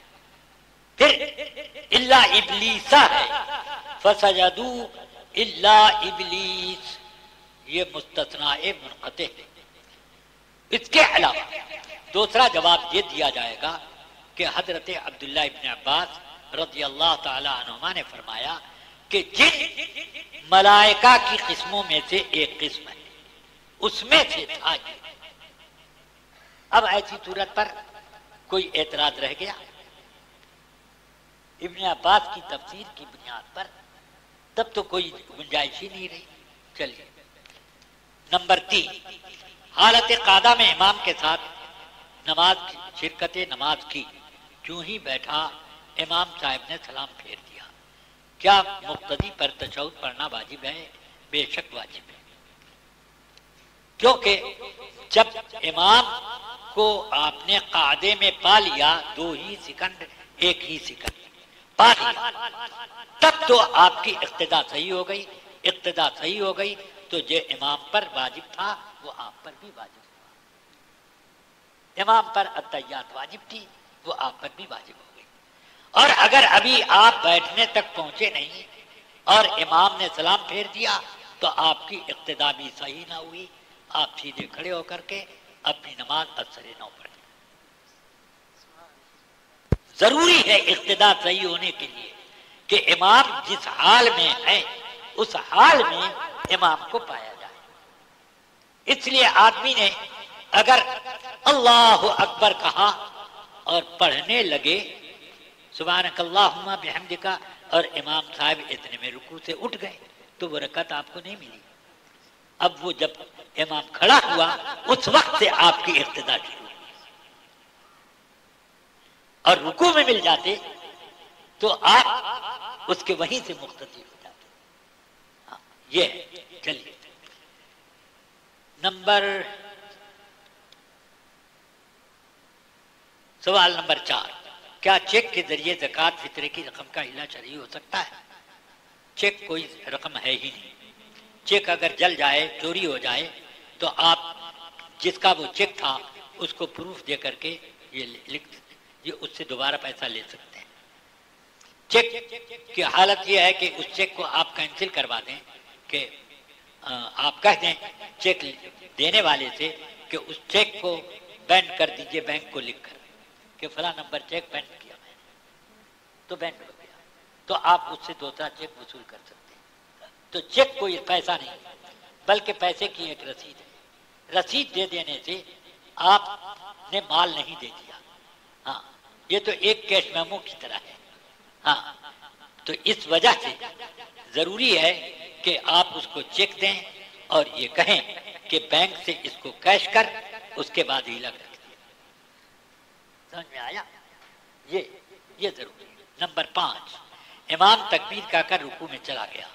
پھر الا ابلیس ہے، فسجدوا الا ابلیس، یہ مستثناء منقطع ہے۔ اس کے علاوہ دوسرا جواب یہ دیا جائے گا کہ حضرت عبداللہ ابن عباس رضی اللہ تعالی عنہما نے فرمایا کہ جن ملائکہ کی قسموں میں سے ایک قسم ہے، اس میں سے تھا یہ۔ اب ایسی صورت پر کوئی اعتراض رہ گیا؟ ابن عباس کی تفسیر کی بنیاد پر تب تو کوئی گنجائش ہی نہیں رہی۔ چلیے نمبر 3، حالت قعدہ میں امام کے ساتھ شرکت نماز کی، کیوں ہی بیٹھا امام صاحب نے سلام پھیر دیا، کیا مقتدی پر تشہد پڑھنا واجب ہے؟ بے شک واجب ہے، کیونکہ جب امام کو آپ نے قعدے میں پا لیا، 2 ہی سیکنڈ 1 ہی سیکنڈ پا لیا، تب تو آپ کی اقتدا صحیح ہو گئی۔ اقتدا صحیح ہو گئی تو جو امام پر واجب تھا وہ آپ پر بھی واجب ہوا، امام پر التحیات واجب تھی وہ آپ پر بھی واجب ہو گئی۔ اور اگر ابھی آپ بیٹھنے تک پہنچے نہیں اور امام نے سلام پھیر دیا تو آپ کی اقتدا بھی صحیح نہ ہوئی، آپ سیدھے کھڑے ہو کر کے اپنی نماز اثر نو پڑھیں۔ ضروری ہے اقتدا صحیح ہونے کے لیے کہ امام جس حال میں ہے اس حال میں امام کو پایا جائے۔ اس لیے آدمی نے اگر اللہ اکبر کہا اور پڑھنے لگے سبحانک اللہم بحمدک اور امام صاحب اتنے میں رکوع سے اٹھ گئے تو وہ رکعت آپ کو نہیں ملی۔ اب وہ جب امام کھڑا ہوا اس وقت سے آپ کی اقتدا شروع ہوئی، اور رکوع میں مل جاتے تو آپ اس کے وہیں سے مقتدی ہو جاتے۔ یہ ہے۔ چلیے سوال نمبر 4، کیا چیک کے ذریعے زکوٰۃ فطرے کی رقم کا ہلا شرعی ہو سکتا ہے؟ چیک کوئی رقم ہے ہی نہیں۔ چیک اگر جل جائے، چوری ہو جائے تو آپ جس کا وہ چیک تھا اس کو پروف دے کر کے یہ اس سے دوبارہ پیسہ لے سکتے ہیں۔ چیک کی حالت یہ ہے کہ اس چیک کو آپ کینسل کروا دیں، کہ آپ کہہ دیں چیک دینے والے سے کہ اس چیک کو بینڈ کر دیجئے، بینک کو لکھ کر کہ فلاں نمبر چیک بینڈ کیا میں نے، تو بینڈ ہو گیا، تو آپ اس سے دوسرا چیک وصول کر سکتے ہیں۔ تو چیک کوئی پیسہ نہیں بلکہ پیسے کی ایک رسید ہے۔ رسید دے دینے سے آپ نے مال نہیں دے دیا، ہاں یہ تو ایک کیش میمو کی طرح ہے، ہاں تو اس وجہ سے ضروری ہے کہ آپ اس کو چیک دیں اور یہ کہیں کہ بینک سے اس کو کیش کر، اس کے بعد ہی لگ رکھ دیا۔ سمجھ میں آیا؟ یہ ضروری ہے۔ نمبر 5، امام تکبیر کہہ کر رکوع میں چلا گیا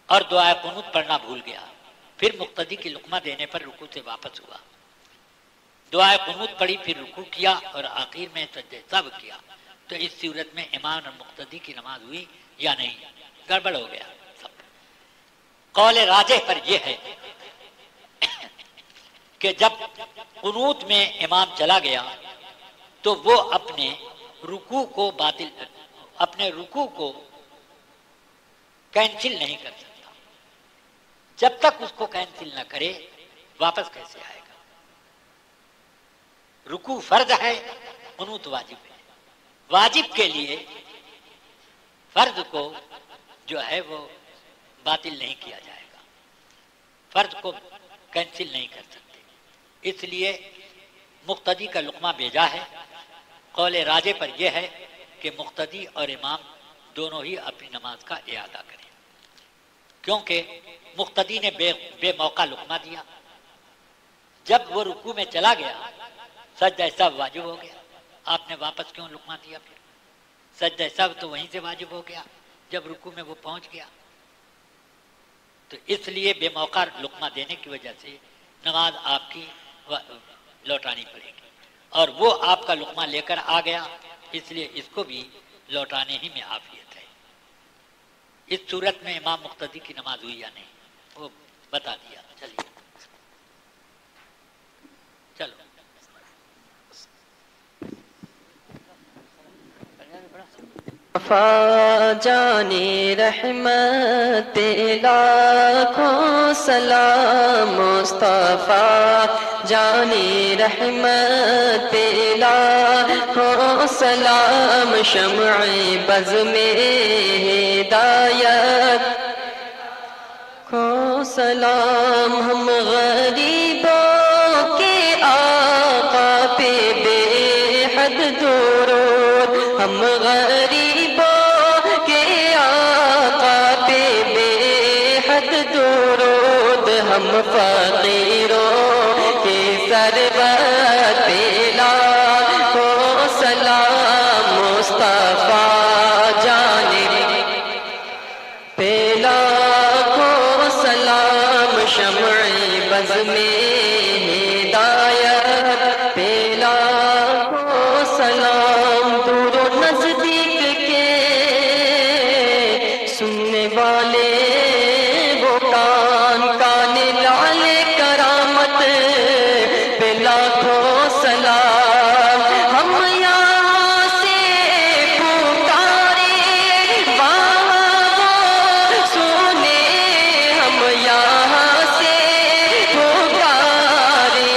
اور دعائے قنوت پڑھنا بھول گیا، پھر مقتدی کی لقمہ دینے پر رکوع سے واپس ہوا، دعائے قنوت پڑھی، پھر رکوع کیا اور آخر میں سجدہ سہو کیا، تو اس صورت میں امام اور مقتدی کی نماز ہوئی یا نہیں؟ گڑبڑ ہو گیا سب۔ قول راجح پر یہ ہے کہ جب قنوت میں امام چلا گیا تو وہ اپنے رکوع کو کینسل نہیں کر سکتا، جب تک اس کو کینسل نہ کرے واپس کیسے آئے گا؟ رکوع فرض ہے، قنوت واجب ہے، واجب کے لیے فرض کو جو ہے وہ باطل نہیں کیا جائے گا، فرض کو کینسل نہیں کر سکتے، اس لیے مقتدی کا لقمہ بھیجا ہے۔ قول راجح پر یہ ہے کہ مقتدی اور امام دونوں ہی اپنی نماز کا اعادہ کریں، کیونکہ مقتدی نے بے موقع لقمہ دیا، جب وہ رکوع میں چلا گیا سجدہ سہو واجب ہو گیا، آپ نے واپس کیوں لقمہ دیا؟ پھر سجدہ سہو تو وہیں سے واجب ہو گیا جب رکوع میں وہ پہنچ گیا، تو اس لیے بے موقع لقمہ دینے کی وجہ سے نماز آپ کی لوٹانی پڑے گی، اور وہ آپ کا لقمہ لے کر آ گیا، اس لیے اس کو بھی لوٹانے ہی میں عافیت ہے۔ اس صورت میں امام مقتدی کی نماز ہوئی یا نہیں وہ بتا دیا۔ چلیے چلو جانی رحمت لاکھوں سلام مصطفیٰ جانی رحمت لاکھوں سلام شمع بز میں ہدایت کو سلام ہم غریبوں کے آقا پہ بے حد درود ہم غریبوں کے آقا پہ بے حد درود ہم فقیروں کے سرور پہ لاکھوں سلام مصطفیٰ جانب پہ لاکھوں سلام شمع بز میں ہدایت پہ لاکھوں سلام دور و نزدیک کے سننے والے وہ کان لعل کرامت پہ لاکھوں سلام ہم یہاں سے پکارے وہاں سنے ہم یہاں سے پکارے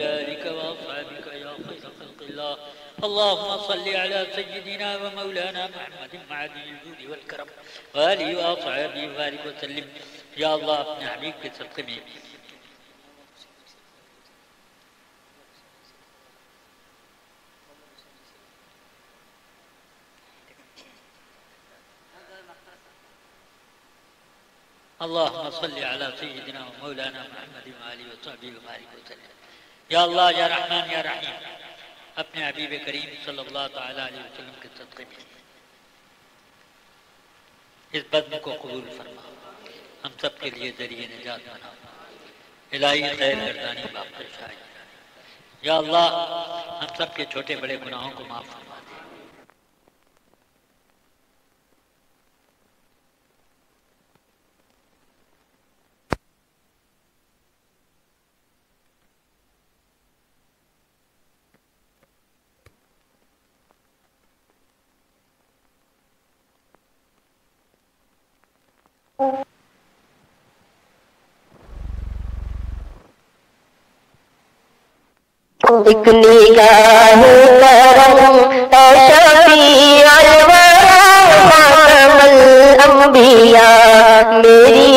وعلى آلك وأصحابك يا خير خلق الله. اللهم صل على سيدنا ومولانا محمد معدن الجود والكرم وآله وأصحابه وبارك وسلم. یا اللہ اپنے حبیب کے صدقے میں اللهم صل على سيدنا ومولانا محمد وآله وصحبه وبارك وسلم. یا اللہ یا رحمان یا رحیم اپنے حبیب کریم صلی اللہ تعالی علیہ وسلم کے صدقے میں اس بزم کو قبول فرما، ہم سب کے لیے ذریعہ نجات بنا. الہی خیر گردانی باقر شاہ. یا اللہ ہم سب کے چھوٹے بڑے گناہوں کو معاف فرما دے. ایک نگاہ کرم اے شفیع الورا خاتم الانبیاء میری